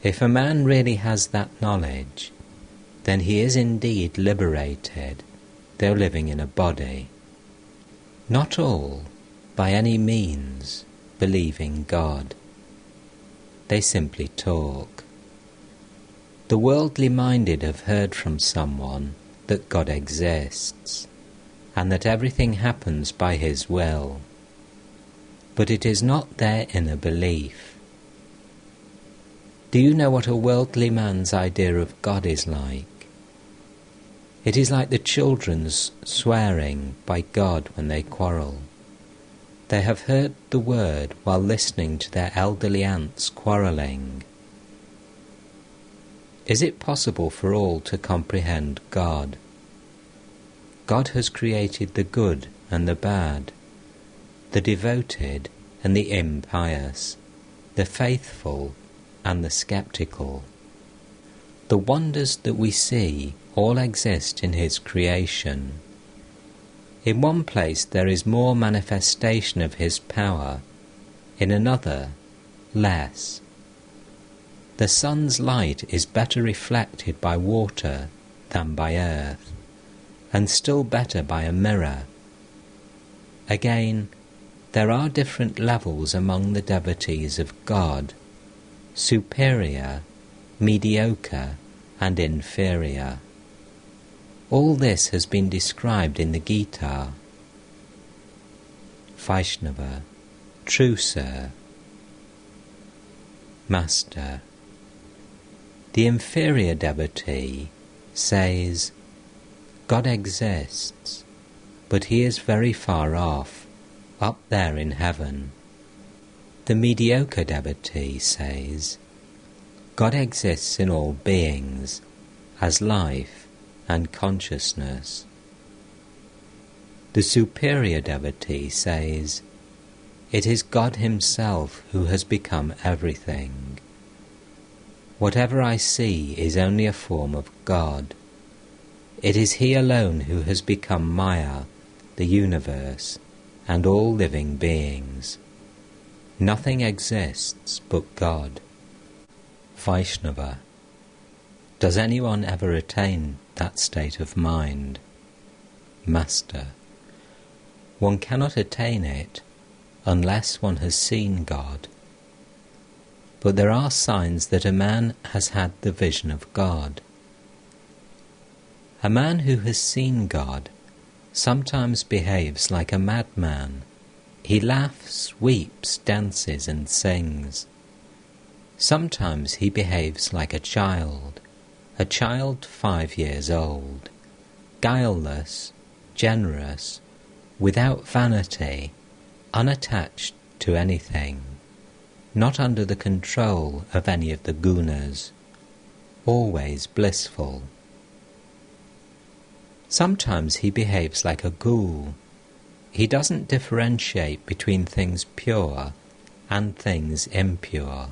if a man really has that knowledge, then he is indeed liberated, though living in a body. Not all, by any means, believe in God. They simply talk. The worldly minded have heard from someone that God exists, and that everything happens by His will. But it is not their inner belief. Do you know what a worldly man's idea of God is like? It is like the children's swearing by God when they quarrel. They have heard the word while listening to their elderly aunts quarrelling. Is it possible for all to comprehend God? God has created the good and the bad, the devoted and the impious, the faithful and the skeptical. The wonders that we see all exist in His creation. In one place there is more manifestation of His power, in another less. The sun's light is better reflected by water than by earth, and still better by a mirror. Again, there are different levels among the devotees of God: superior, mediocre, and inferior. All this has been described in the Gita. Vaishnava: true, sir. Master: the inferior devotee says, God exists, but He is very far off, up there in heaven. The mediocre devotee says, God exists in all beings, as life and consciousness. The superior devotee says, it is God Himself who has become everything. Whatever I see is only a form of God. It is He alone who has become Maya, the universe, and all living beings. Nothing exists but God. Vaishnava: does anyone ever attain that state of mind? Master: one cannot attain it unless one has seen God. But there are signs that a man has had the vision of God. A man who has seen God sometimes behaves like a madman. He laughs, weeps, dances, and sings. Sometimes he behaves like a child 5 years old, guileless, generous, without vanity, unattached to anything, not under the control of any of the gunas, always blissful. Sometimes he behaves like a ghoul. He doesn't differentiate between things pure and things impure.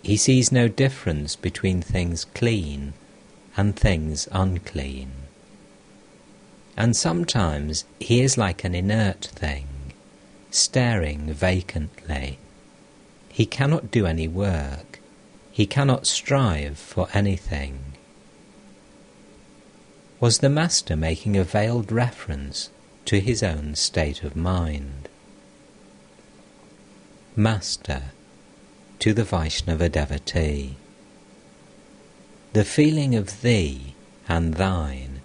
He sees no difference between things clean and things unclean. And sometimes he is like an inert thing, staring vacantly. he cannot do any work, he cannot strive for anything. Was the Master making a veiled reference to his own state of mind? Master, to the Vaishnava devotee, the feeling of thee and thine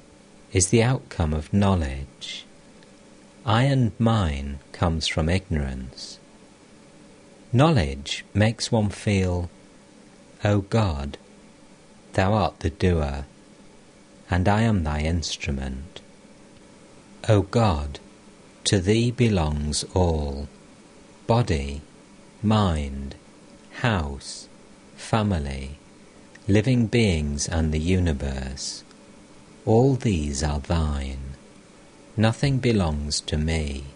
is the outcome of knowledge. I and mine comes from ignorance. Knowledge makes one feel, O God, thou art the doer, and I am thy instrument. O God, to thee belongs all, body, mind, house, family, living beings and the universe. All these are thine. Nothing belongs to me.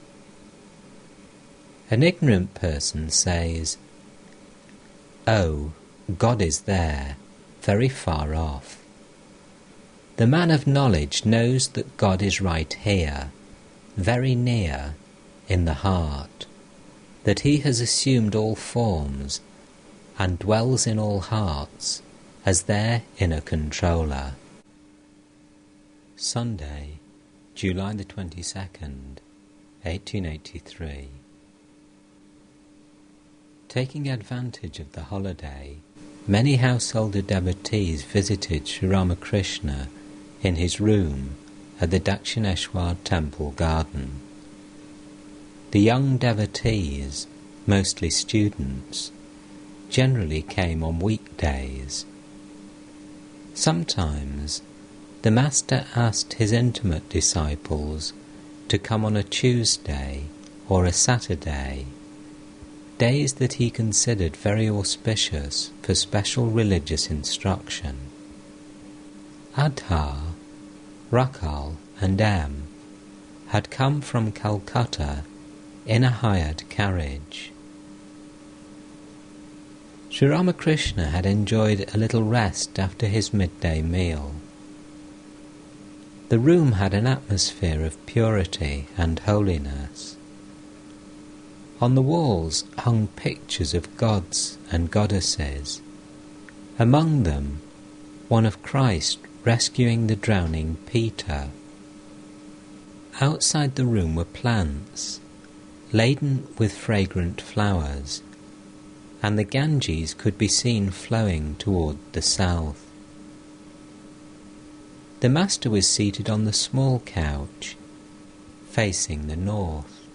An ignorant person says, Oh, God is there, very far off. The man of knowledge knows that God is right here, very near, in the heart, that he has assumed all forms and dwells in all hearts as their inner controller. Sunday, July the 22nd, 1883. Taking advantage of the holiday, many householder devotees visited Sri Ramakrishna in his room at the Dakshineshwar temple garden. The young devotees, mostly students, generally came on weekdays. Sometimes the Master asked his intimate disciples to come on a Tuesday or a Saturday, days that he considered very auspicious for special religious instruction. Adhar, Rakal and M had come from Calcutta in a hired carriage. Sri Ramakrishna had enjoyed a little rest after his midday meal. The room had an atmosphere of purity and holiness. On the walls hung pictures of gods and goddesses, among them one of Christ rescuing the drowning Peter. Outside the room were plants, laden with fragrant flowers, and the Ganges could be seen flowing toward the south. The Master was seated on the small couch, facing the north,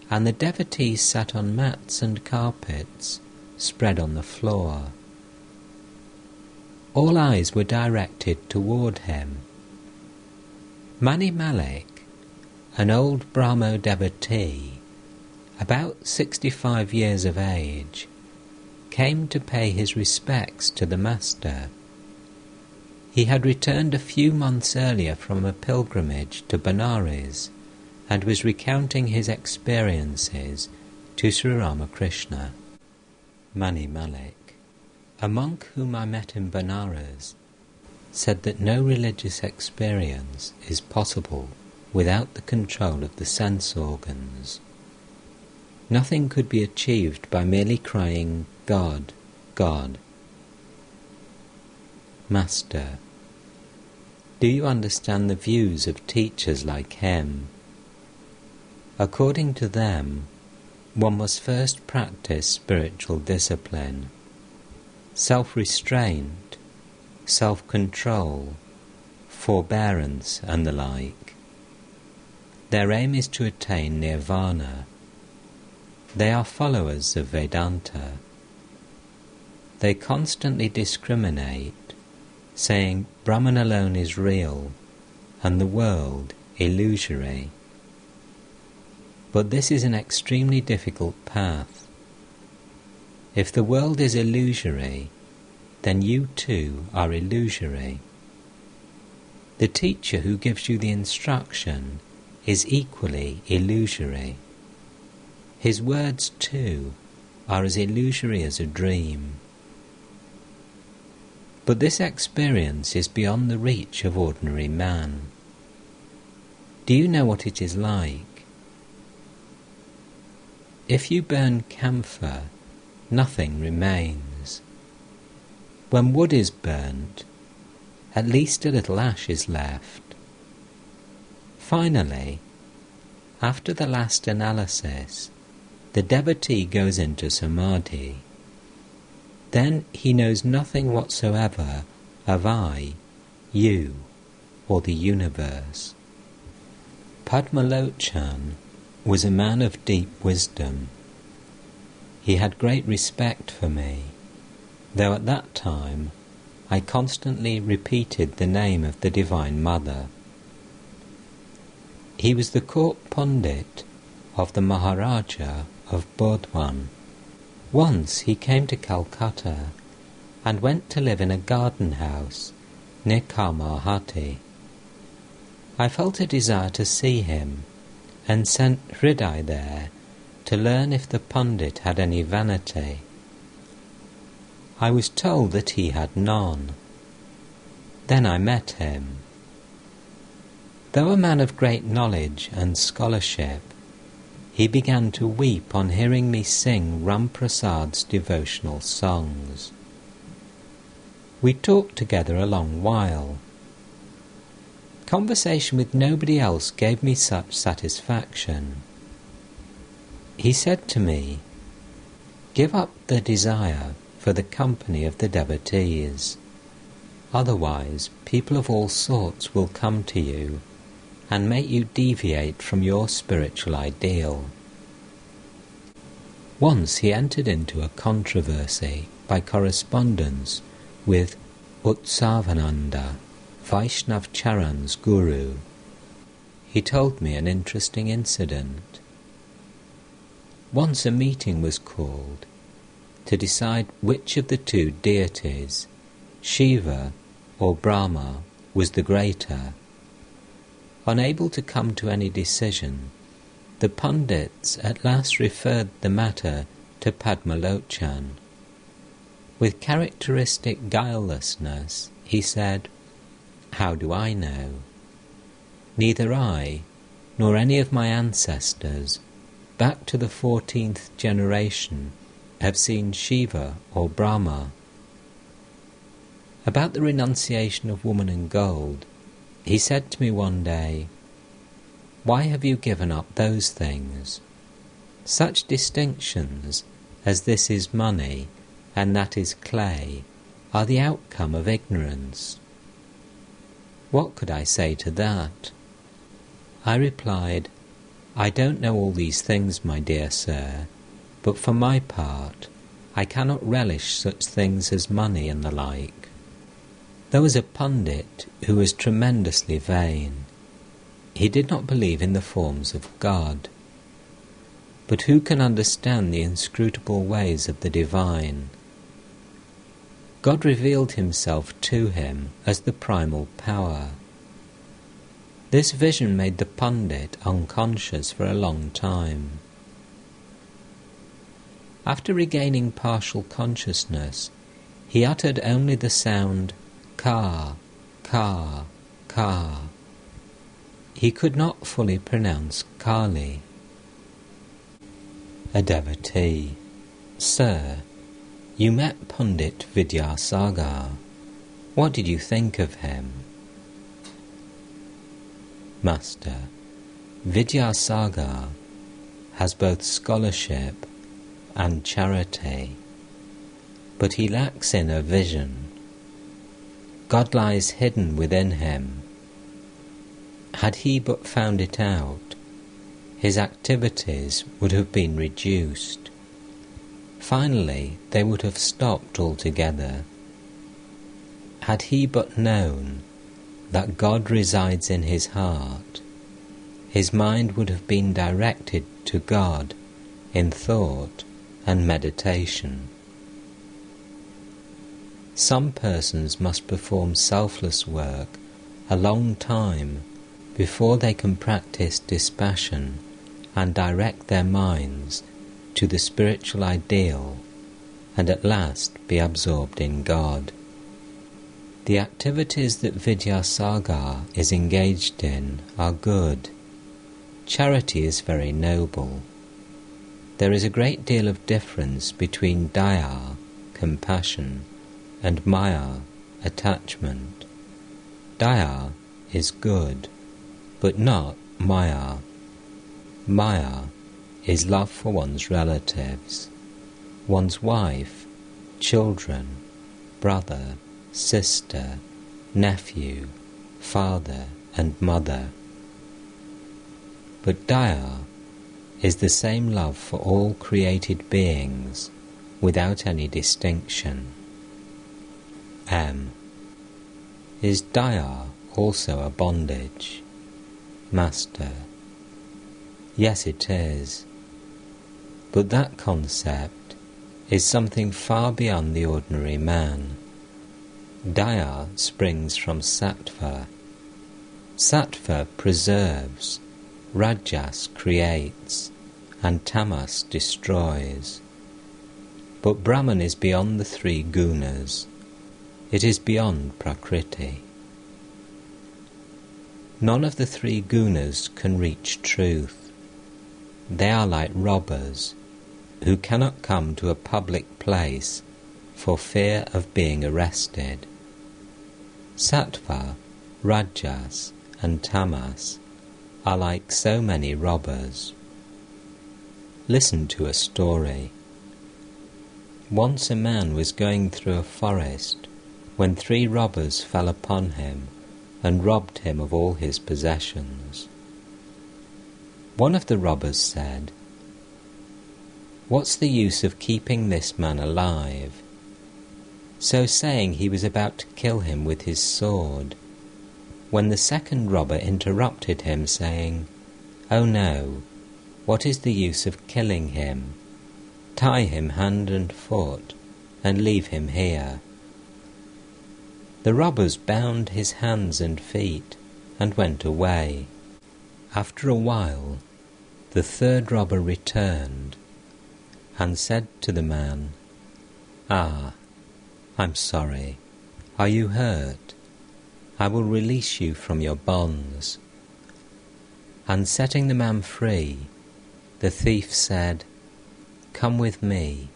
and the devotees sat on mats and carpets spread on the floor. All eyes were directed toward him. Mani Malik, an old Brahmo devotee, about 65 years of age, came to pay his respects to the Master. He had returned a few months earlier from a pilgrimage to Benares and was recounting his experiences to Sri Ramakrishna. Mani Malik, a monk whom I met in Benares, said that no religious experience is possible without the control of the sense organs. Nothing could be achieved by merely crying, God, God. Master, do you understand the views of teachers like him? According to them, one must first practice spiritual discipline, self-restraint, self-control, forbearance and the like. Their aim is to attain nirvana. They are followers of Vedanta. They constantly discriminate, saying Brahman alone is real and the world illusory. But this is an extremely difficult path. If the world is illusory, then you too are illusory. The teacher who gives you the instruction is equally illusory. His words too are as illusory as a dream. But this experience is beyond the reach of ordinary man. Do you know what it is like? If you burn camphor, nothing remains. When wood is burnt, at least a little ash is left. Finally, after the last analysis, the devotee goes into samadhi. Then he knows nothing whatsoever of I, you, or the universe. Padmalochan was a man of deep wisdom. He had great respect for me, though at that time I constantly repeated the name of the Divine Mother. He was the court pundit of the Maharaja of Bourne. Once he came to Calcutta and went to live in a garden house near Kamarhati. I felt a desire to see him and sent Hriday there to learn if the pundit had any vanity. I was told that he had none. Then I met him. Though a man of great knowledge and scholarship, he began to weep on hearing me sing Ram Prasad's devotional songs. We talked together a long while. Conversation with nobody else gave me such satisfaction. He said to me, "Give up the desire for the company of the devotees. Otherwise, people of all sorts will come to you and make you deviate from your spiritual ideal." Once he entered into a controversy by correspondence with Utsavananda, Vaishnav Charan's guru. He told me an interesting incident. Once a meeting was called to decide which of the two deities, Shiva or Brahma, was the greater. Unable to come to any decision, the pundits at last referred the matter to Padmalochan. With characteristic guilelessness, he said, "How do I know? Neither I, nor any of my ancestors, back to the 14th generation, have seen Shiva or Brahma." About the renunciation of woman and gold, he said to me one day, "Why have you given up those things? Such distinctions as this is money and that is clay are the outcome of ignorance." What could I say to that? I replied, "I don't know all these things, my dear sir, but for my part, I cannot relish such things as money and the like." There was a pundit who was tremendously vain. He did not believe in the forms of God. But who can understand the inscrutable ways of the divine? God revealed himself to him as the primal power. This vision made the pundit unconscious for a long time. After regaining partial consciousness, he uttered only the sound ka, ka, ka. He could not fully pronounce Kali. A devotee: "Sir, you met Pundit Vidyasagar. What did you think of him?" Master: "Vidyasagar has both scholarship and charity, but he lacks inner vision. God lies hidden within him. Had he but found it out, his activities would have been reduced. Finally, they would have stopped altogether. Had he but known that God resides in his heart, his mind would have been directed to God in thought and meditation. Some persons must perform selfless work a long time before they can practice dispassion and direct their minds to the spiritual ideal and at last be absorbed in God. The activities that Vidyasagar is engaged in are good. Charity is very noble. There is a great deal of difference between daya, compassion, and maya, attachment. Daya is good, but not maya. Maya is love for one's relatives, one's wife, children, brother, sister, nephew, father and mother. But daya is the same love for all created beings, without any distinction. M. Is daya also a bondage? Master. Yes, it is. But that concept is something far beyond the ordinary man. Daya springs from sattva. Sattva preserves, rajas creates, and tamas destroys. But Brahman is beyond the three gunas. It is beyond prakriti. None of the three gunas can reach truth. They are like robbers who cannot come to a public place for fear of being arrested. Sattva, rajas, and tamas are like so many robbers. Listen to a story. Once a man was going through a forest when 3 robbers fell upon him and robbed him of all his possessions. One of the robbers said, "What's the use of keeping this man alive?" So saying, he was about to kill him with his sword, when the second robber interrupted him, saying, "Oh no, what is the use of killing him? Tie him hand and foot, and leave him here." The robbers bound his hands and feet, and went away. After a while, the third robber returned, and said to the man, "Ah, I'm sorry. Are you hurt? I will release you from your bonds." And setting the man free, the thief said, "Come with me.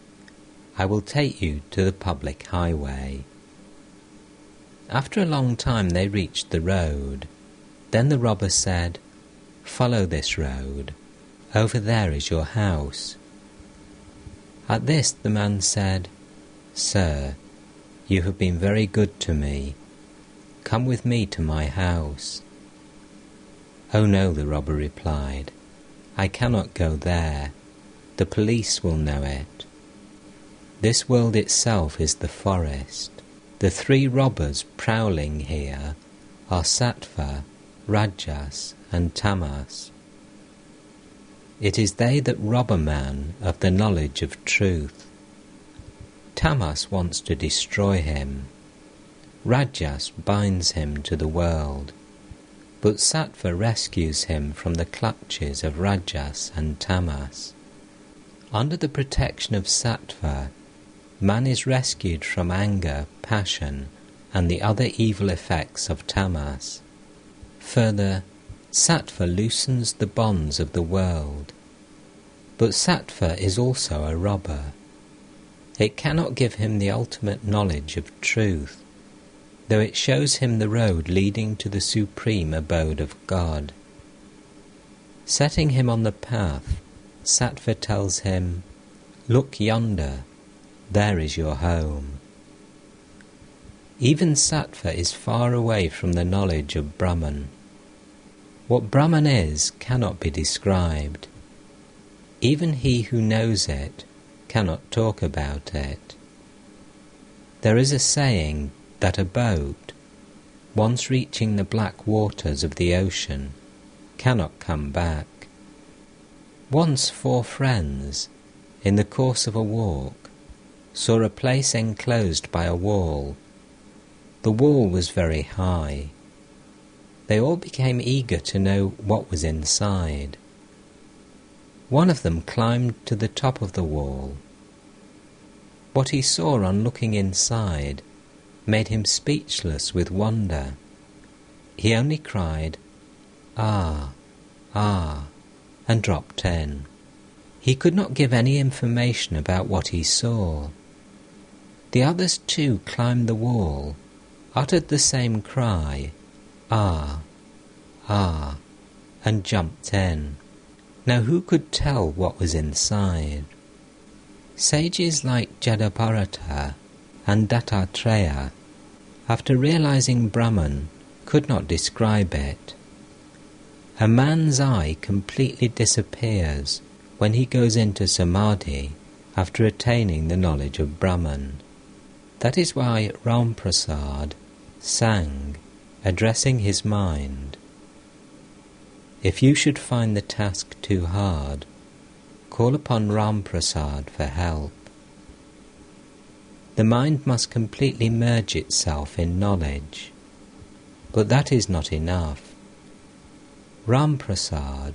I will take you to the public highway." After a long time they reached the road. Then the robber said, "Follow this road. Over there is your house." At this the man said, "Sir, you have been very good to me. Come with me to my house." "Oh no," the robber replied, "I cannot go there. The police will know it. This world itself is the forest. The 3 robbers prowling here are sattva, rajas, and tamas. It is they that rob a man of the knowledge of truth. Tamas wants to destroy him. Rajas binds him to the world, but sattva rescues him from the clutches of rajas and tamas. Under the protection of sattva, man is rescued from anger, passion, and the other evil effects of tamas. Further, sattva loosens the bonds of the world. But sattva is also a robber. It cannot give him the ultimate knowledge of truth, though it shows him the road leading to the supreme abode of God. Setting him on the path, sattva tells him, "Look yonder, there is your home." Even sattva is far away from the knowledge of Brahman. What Brahman is cannot be described. Even he who knows it cannot talk about it. There is a saying that a boat, once reaching the black waters of the ocean, cannot come back. Once 4 friends, in the course of a walk, saw a place enclosed by a wall. The wall was very high. They all became eager to know what was inside. One of them climbed to the top of the wall. What he saw on looking inside made him speechless with wonder. He only cried, "Ah, ah," and dropped in. He could not give any information about what he saw. The others too climbed the wall, uttered the same cry, "Ah, ah," and jumped in. Now who could tell what was inside? Sages like Jadabharata and Dattatreya, after realizing Brahman, could not describe it. A man's eye completely disappears when he goes into samadhi after attaining the knowledge of Brahman. That is why Ramprasad sang, addressing his mind, "If you should find the task too hard, call upon Ramprasad for help." The mind must completely merge itself in knowledge, but that is not enough. Ramprasad,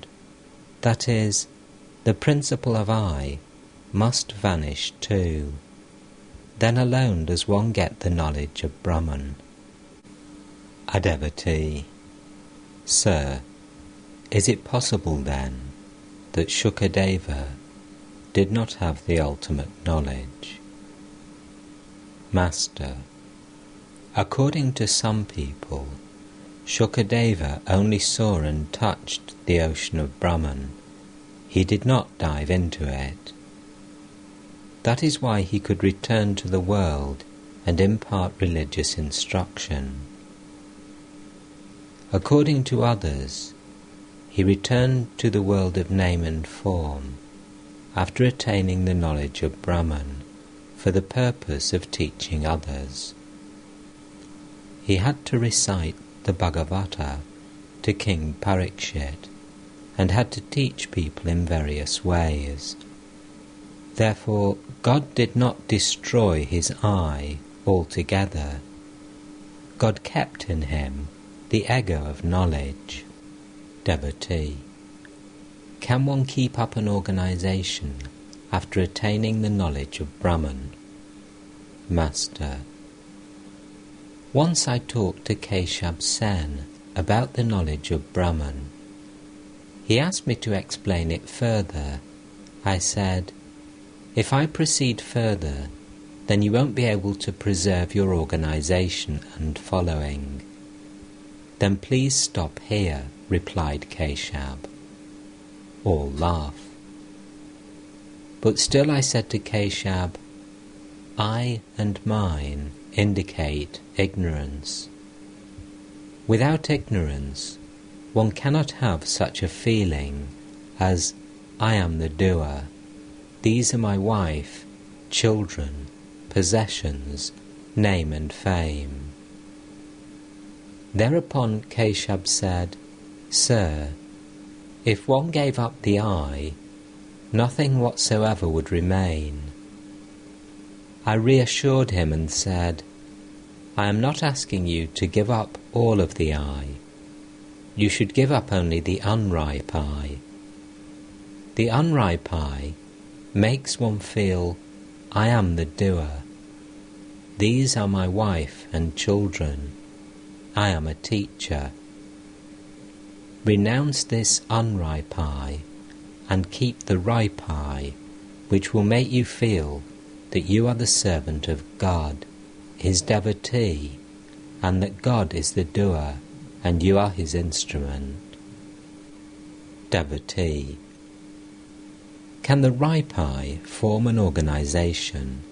that is, the principle of I, must vanish too. Then alone does one get the knowledge of Brahman. A devotee: Sir, is it possible then that Shukadeva did not have the ultimate knowledge? Master: according to some people, Shukadeva only saw and touched the ocean of Brahman. He did not dive into it. That is why he could return to the world and impart religious instruction. According to others, he returned to the world of name and form after attaining the knowledge of Brahman for the purpose of teaching others. He had to recite the Bhagavata to King Parikshit and had to teach people in various ways. Therefore, God did not destroy his eye altogether. God kept in him the ego of knowledge. Devotee: can one keep up an organization after attaining the knowledge of Brahman? Master: once I talked to Keshab Sen about the knowledge of Brahman. He asked me to explain it further. I said, if I proceed further, then you won't be able to preserve your organization and following. Then please stop here, replied Keshab. All laugh. But still I said to Keshab, I and mine indicate ignorance. Without ignorance, one cannot have such a feeling as, I am the doer, these are my wife, children, possessions, name and fame. Thereupon Keshab said, Sir, if one gave up the I, nothing whatsoever would remain. I reassured him and said, I am not asking you to give up all of the I. You should give up only the unripe I. The unripe I makes one feel, I am the doer. These are my wife and children. I am a teacher. Renounce this unripe I and keep the ripe I, which will make you feel that you are the servant of God, his devotee, and that God is the doer and you are his instrument. Devotee: can the ripe I form an organization?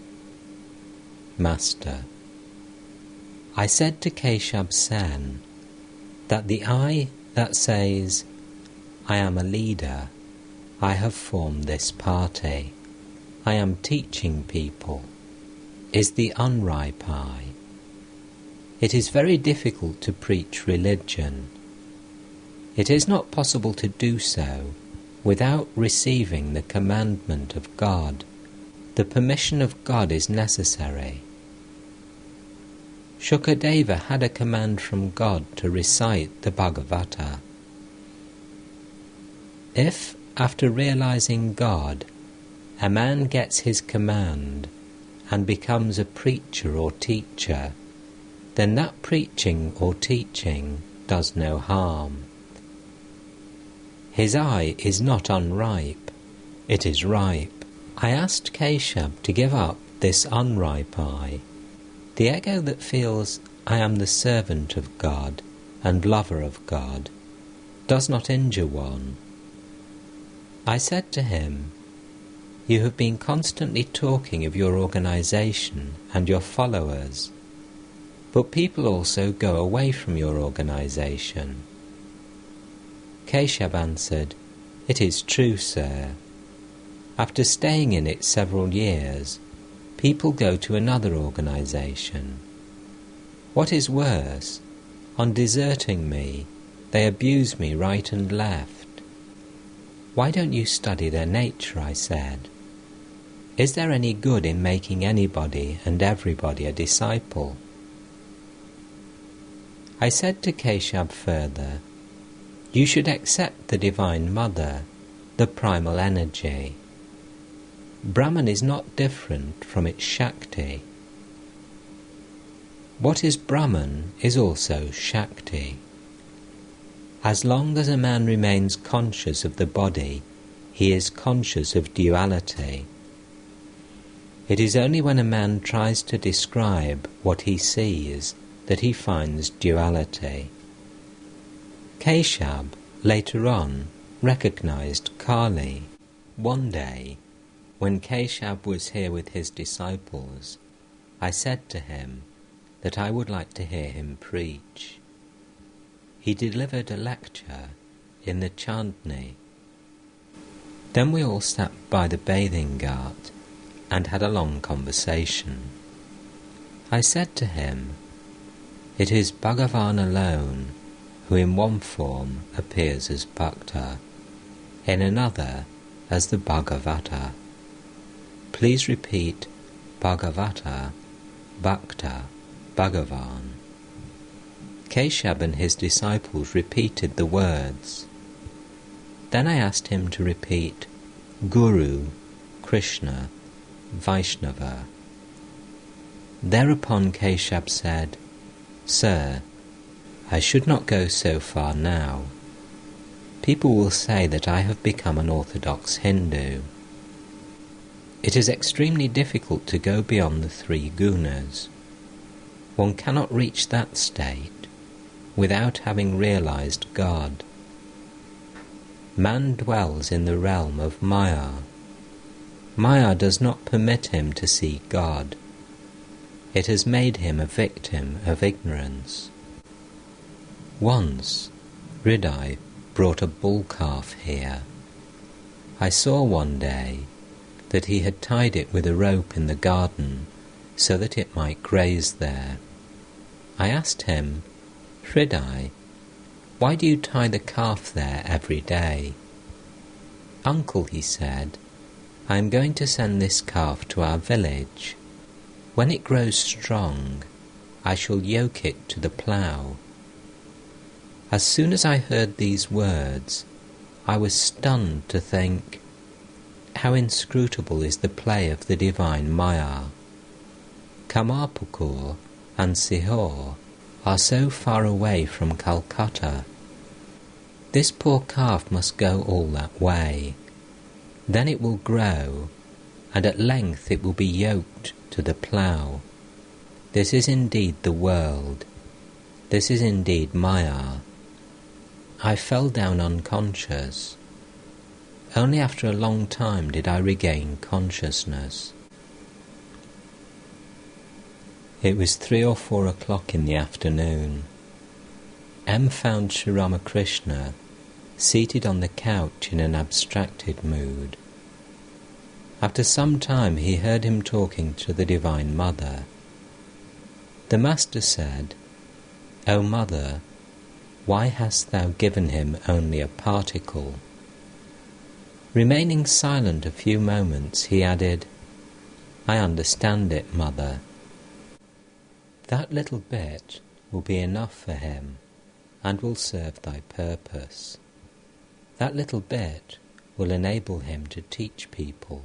Master: I said to Keshab Sen that the I that says, I am a leader, I have formed this party, I am teaching people, is the unripe I. It is very difficult to preach religion. It is not possible to do so without receiving the commandment of God. The permission of God is necessary. Shukadeva had a command from God to recite the Bhagavata. If, after realizing God, a man gets his command and becomes a preacher or teacher, then that preaching or teaching does no harm. His eye is not unripe, It is ripe. I asked Keshab to give up this unripe I. The ego that feels I am the servant of God and lover of God does not injure one. I said to him, "You have been constantly talking of your organization and your followers, but people also go away from your organization." Keshab answered, "It is true, sir. After staying in it several years, people go to another organization. What is worse, on deserting me, they abuse me right and left." "Why don't you study their nature?" I said. "Is there any good in making anybody and everybody a disciple?" I said to Keshab further, "You should accept the Divine Mother, the primal energy. Brahman is not different from its Shakti. What is Brahman is also Shakti. As long as a man remains conscious of the body, he is conscious of duality. It is only when a man tries to describe what he sees that he finds duality." Keshab, later on, recognized Kali. One day, when Keshab was here with his disciples, I said to him that I would like to hear him preach. He delivered a lecture in the Chandni. Then we all sat by the bathing ghat and had a long conversation. I said to him, "It is Bhagavan alone who in one form appears as Bhakta, in another as the Bhagavata. Please repeat Bhagavata, Bhakta, Bhagavan." Keshab and his disciples repeated the words. Then I asked him to repeat Guru, Krishna, Vaishnava. Thereupon Keshab said, "Sir, I should not go so far now. People will say that I have become an orthodox Hindu. It is extremely difficult to go beyond the 3 gunas. One cannot reach that state without having realized God. Man dwells in the realm of Maya. Maya does not permit him to see God. It has made him a victim of ignorance." Once, Hridai brought a bull calf here. I saw one day that he had tied it with a rope in the garden so that it might graze there. I asked him, "Hridai, why do you tie the calf there every day?" "Uncle," he said, "I am going to send this calf to our village. When it grows strong, I shall yoke it to the plough." As soon as I heard these words, I was stunned to think, how inscrutable is the play of the divine Maya. Kamarpukur and Sihor are so far away from Calcutta. This poor calf must go all that way. Then it will grow, and at length it will be yoked to the plough. This is indeed the world. This is indeed Maya. I fell down unconscious. Only after a long time did I regain consciousness. It was 3 or 4 o'clock in the afternoon. M found Sri Ramakrishna seated on the couch in an abstracted mood. After some time he heard him talking to the Divine Mother. The Master said, "O Mother, why hast thou given him only a particle?" Remaining silent a few moments, he added, "I understand it, Mother. That little bit will be enough for him and will serve thy purpose. That little bit will enable him to teach people."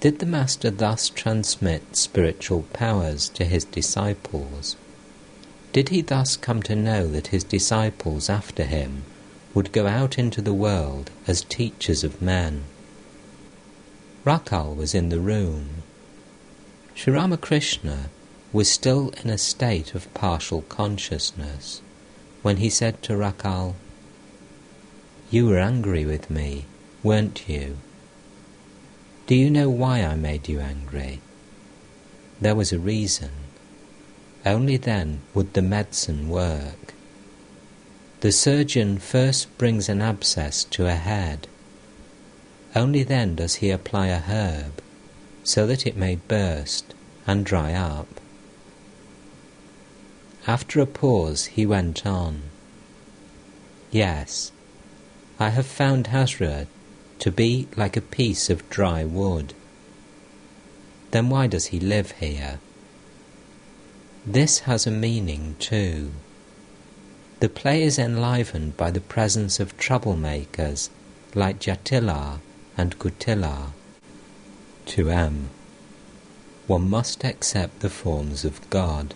Did the Master thus transmit spiritual powers to his disciples? Did he thus come to know that his disciples after him would go out into the world as teachers of men? Rakal was in the room. Sri Ramakrishna was still in a state of partial consciousness when he said to Rakal, "You were angry with me, weren't you? Do you know why I made you angry? There was a reason. Only then would the medicine work. The surgeon first brings an abscess to a head. Only then does he apply a herb, so that it may burst and dry up." After a pause he went on, "Yes, I have found Hazra to be like a piece of dry wood. Then why does he live here? This has a meaning too. The play is enlivened by the presence of troublemakers like Jatila and Kutila. To M. One must accept the forms of God.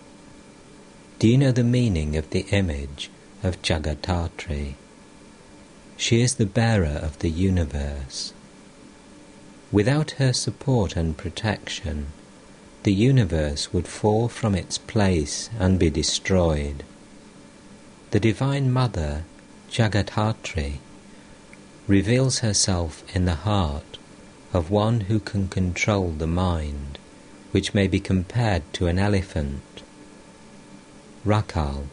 Do you know the meaning of the image of Jagathatri? She is the bearer of the universe. Without her support and protection, the universe would fall from its place and be destroyed. The Divine Mother, Jagathatri, reveals herself in the heart of one who can control the mind, which may be compared to an elephant. Rakal,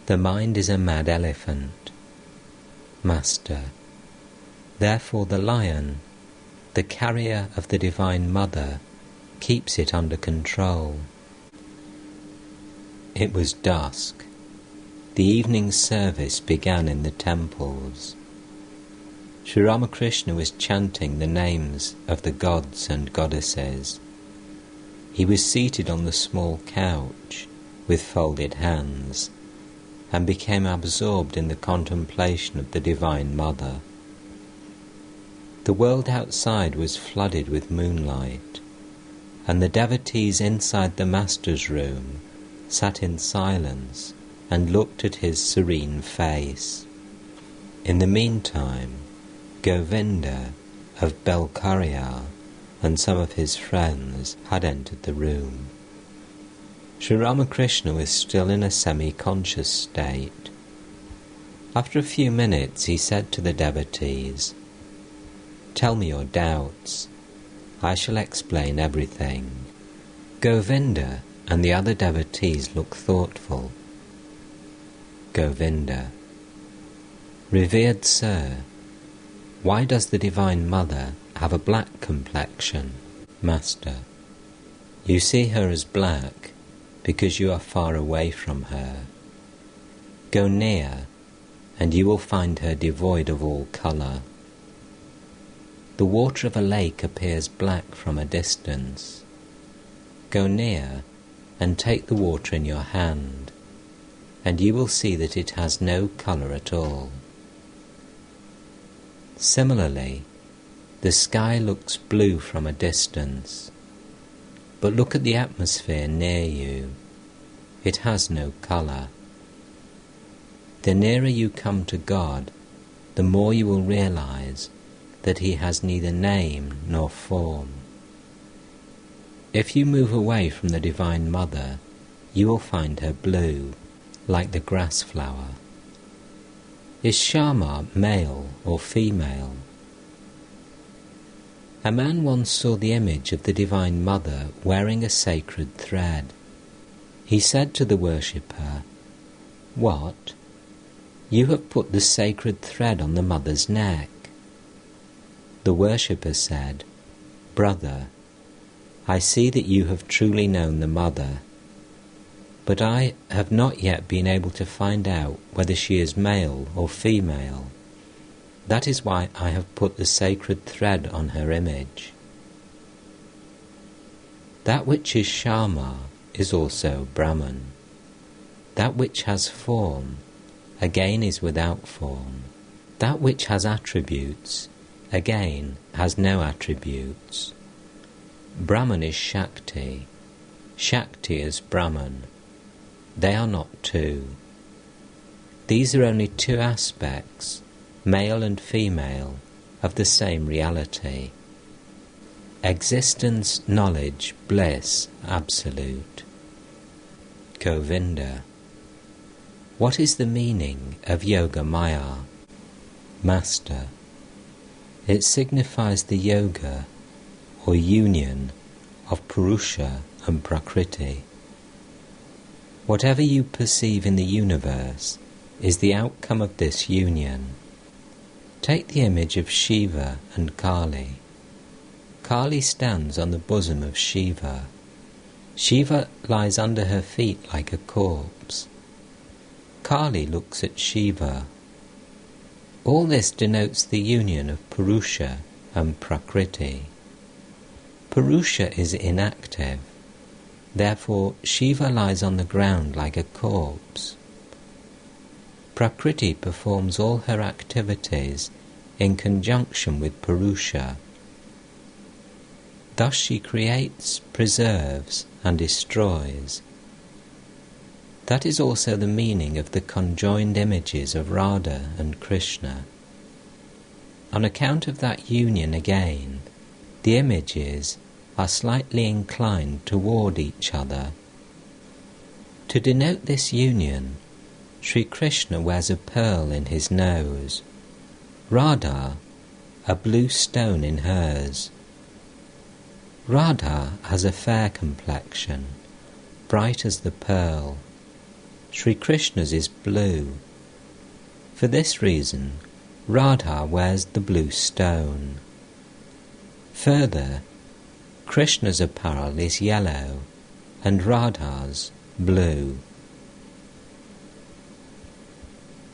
the mind is a mad elephant. Master, therefore the lion, the carrier of the Divine Mother, keeps it under control. It was dusk. The evening service began in the temples. Sri Ramakrishna was chanting the names of the gods and goddesses. He was seated on the small couch with folded hands and became absorbed in the contemplation of the Divine Mother. The world outside was flooded with moonlight, and the devotees inside the Master's room sat in silence and looked at his serene face. In the meantime, Govinda of Belkaria and some of his friends had entered the room. Sri Ramakrishna was still in a semi-conscious state. After a few minutes he said to the devotees, "Tell me your doubts. I shall explain everything." Govinda and the other devotees looked thoughtful. Govinda: "Revered Sir, why does the Divine Mother have a black complexion?" Master: "You see her as black because you are far away from her. Go near, and you will find her devoid of all colour. The water of a lake appears black from a distance. Go near, and take the water in your hand, and you will see that it has no colour at all. Similarly, the sky looks blue from a distance, but look at the atmosphere near you. It has no colour. The nearer you come to God, the more you will realize that He has neither name nor form. If you move away from the Divine Mother, you will find her blue, like the grass flower. Is Shama male or female? A man once saw the image of the Divine Mother wearing a sacred thread. He said to the worshipper, "What? You have put the sacred thread on the Mother's neck." The worshipper said, "Brother, I see that you have truly known the Mother, but I have not yet been able to find out whether she is male or female. That is why I have put the sacred thread on her image." That which is Shama is also Brahman. That which has form, again, is without form. That which has attributes, again, has no attributes. Brahman is Shakti. Shakti is Brahman. They are not two. These are only two aspects, male and female, of the same reality. Existence, knowledge, bliss, absolute. Govinda. What is the meaning of Yoga Maya? Master. It signifies the yoga, or union, of Purusha and Prakriti. Whatever you perceive in the universe is the outcome of this union. Take the image of Shiva and Kali. Kali stands on the bosom of Shiva. Shiva lies under her feet like a corpse. Kali looks at Shiva. All this denotes the union of Purusha and Prakriti. Purusha is inactive. Therefore, Shiva lies on the ground like a corpse. Prakriti performs all her activities in conjunction with Purusha. Thus she creates, preserves, and destroys. That is also the meaning of the conjoined images of Radha and Krishna. On account of that union again, the images are slightly inclined toward each other. To denote this union, Sri Krishna wears a pearl in his nose, Radha a blue stone in hers. Radha has a fair complexion, bright as the pearl. Sri Krishna's is blue. For this reason, Radha wears the blue stone. Further, Krishna's apparel is yellow and Radha's blue.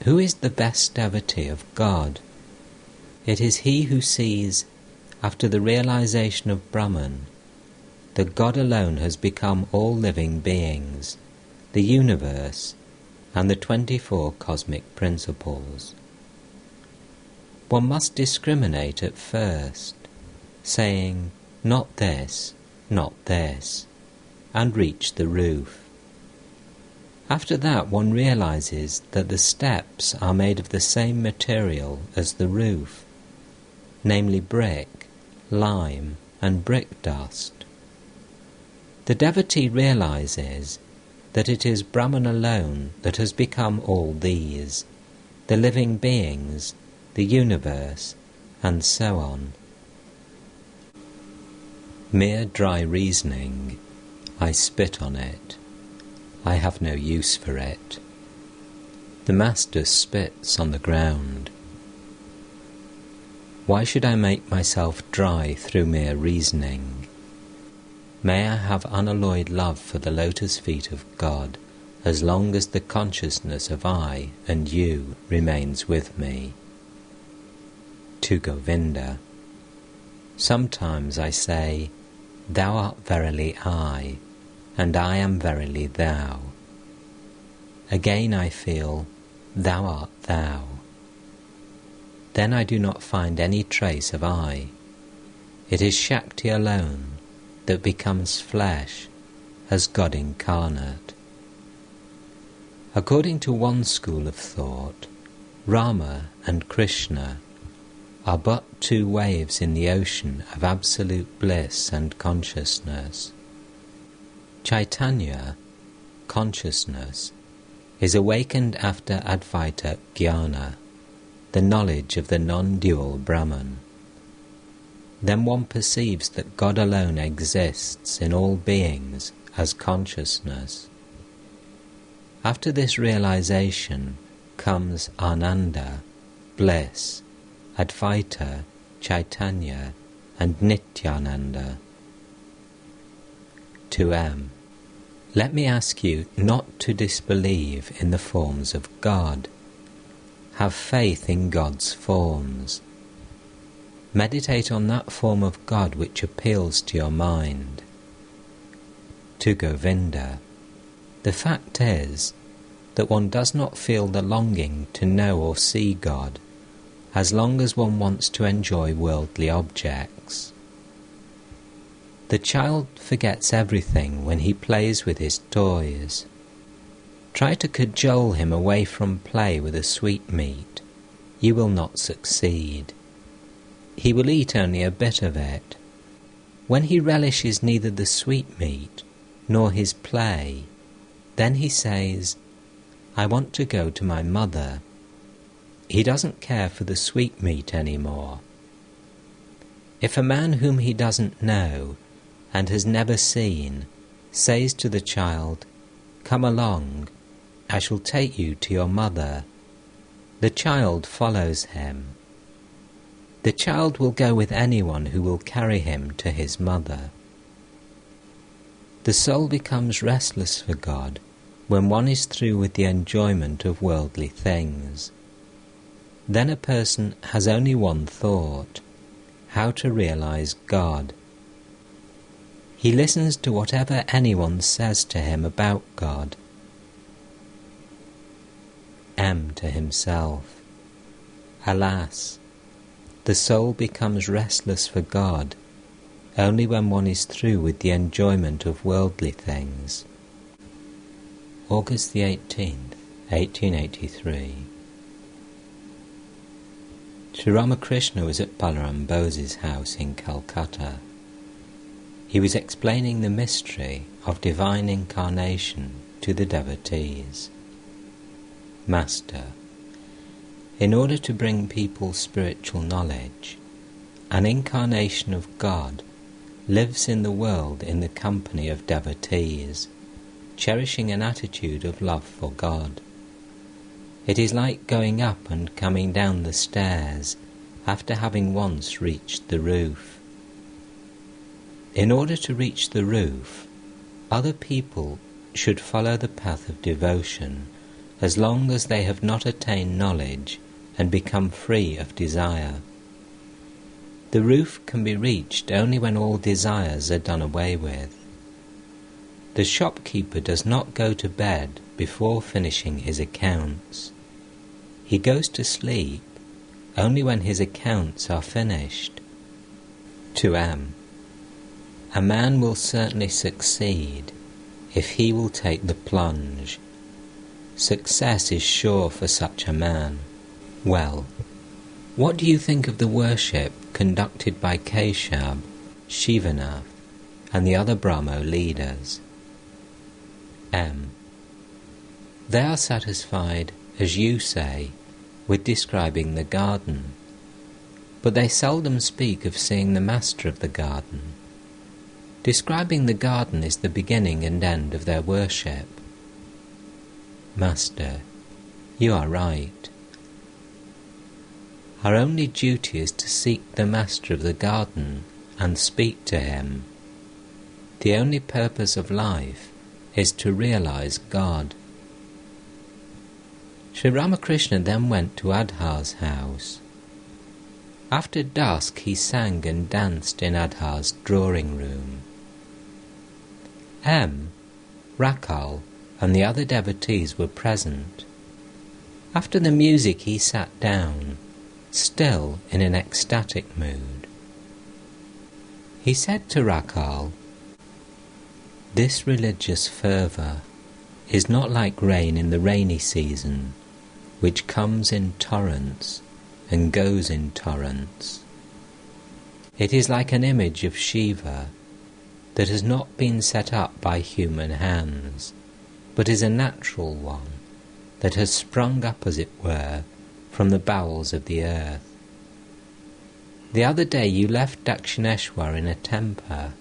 Who is the best devotee of God? It is he who sees, after the realization of Brahman, that God alone has become all living beings, the universe, and the 24 cosmic principles. One must discriminate at first, saying, not this, and reach the roof. After that one realizes that the steps are made of the same material as the roof, namely brick, lime, and brick dust. The devotee realizes that it is Brahman alone that has become all these, the living beings, the universe, and so on. Mere dry reasoning, I spit on it. I have no use for it. The Master spits on the ground. Why should I make myself dry through mere reasoning? May I have unalloyed love for the lotus feet of God as long as the consciousness of I and you remains with me. To Govinda. Sometimes I say, Thou art verily I, and I am verily Thou. Again I feel, Thou art Thou. Then I do not find any trace of I. It is Shakti alone that becomes flesh as God incarnate. According to one school of thought, Rama and Krishna are but two waves in the ocean of absolute bliss and consciousness. Chaitanya, consciousness, is awakened after Advaita Jnana, the knowledge of the non-dual Brahman. Then one perceives that God alone exists in all beings as consciousness. After this realization comes Ananda, bliss, Advaita, Chaitanya, and Nityananda. To M. Let me ask you not to disbelieve in the forms of God. Have faith in God's forms. Meditate on that form of God which appeals to your mind. To Govinda. The fact is that one does not feel the longing to know or see God as long as one wants to enjoy worldly objects. The child forgets everything when he plays with his toys. Try to cajole him away from play with a sweetmeat. You will not succeed. He will eat only a bit of it. When he relishes neither the sweetmeat nor his play, then he says, "I want to go to my mother." He doesn't care for the sweetmeat anymore. If a man whom he doesn't know and has never seen says to the child, "Come along, I shall take you to your mother," the child follows him. The child will go with anyone who will carry him to his mother. The soul becomes restless for God when one is through with the enjoyment of worldly things. Then a person has only one thought: how to realize God. He listens to whatever anyone says to him about God. M to himself: alas, the soul becomes restless for God only when one is through with the enjoyment of worldly things. August the 18th, 1883. Sri Ramakrishna was at Balaram Bose's house in Calcutta. He was explaining the mystery of divine incarnation to the devotees. Master, in order to bring people spiritual knowledge, an incarnation of God lives in the world in the company of devotees, cherishing an attitude of love for God. It is like going up and coming down the stairs after having once reached the roof. In order to reach the roof, other people should follow the path of devotion as long as they have not attained knowledge and become free of desire. The roof can be reached only when all desires are done away with. The shopkeeper does not go to bed before finishing his accounts. He goes to sleep only when his accounts are finished. To M. A man will certainly succeed if he will take the plunge. Success is sure for such a man. Well, what do you think of the worship conducted by Keshab, Shivanath, and the other Brahmo leaders? M. They are satisfied, as you say, with describing the garden, but they seldom speak of seeing the master of the garden. Describing the garden is the beginning and end of their worship. Master, you are right. Our only duty is to seek the master of the garden and speak to him. The only purpose of life is to realize God. Sri Ramakrishna then went to Adhar's house. After dusk he sang and danced in Adhar's drawing room. M, Rakal, and the other devotees were present. After the music he sat down, still in an ecstatic mood. He said to Rakal, "This religious fervour is not like rain in the rainy season, which comes in torrents and goes in torrents. It is like an image of Shiva that has not been set up by human hands, but is a natural one that has sprung up, as it were, from the bowels of the earth. The other day you left Dakshineshwar in a temper.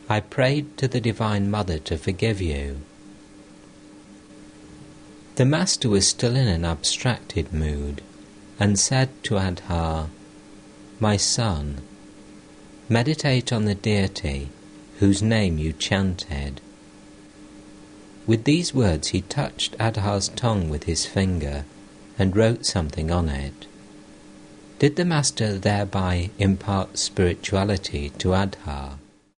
I prayed to the Divine Mother to forgive you." The Master was still in an abstracted mood and said to Adhar, "My son, meditate on the deity whose name you chanted." With these words he touched Adhar's tongue with his finger and wrote something on it. Did the Master thereby impart spirituality to Adhar?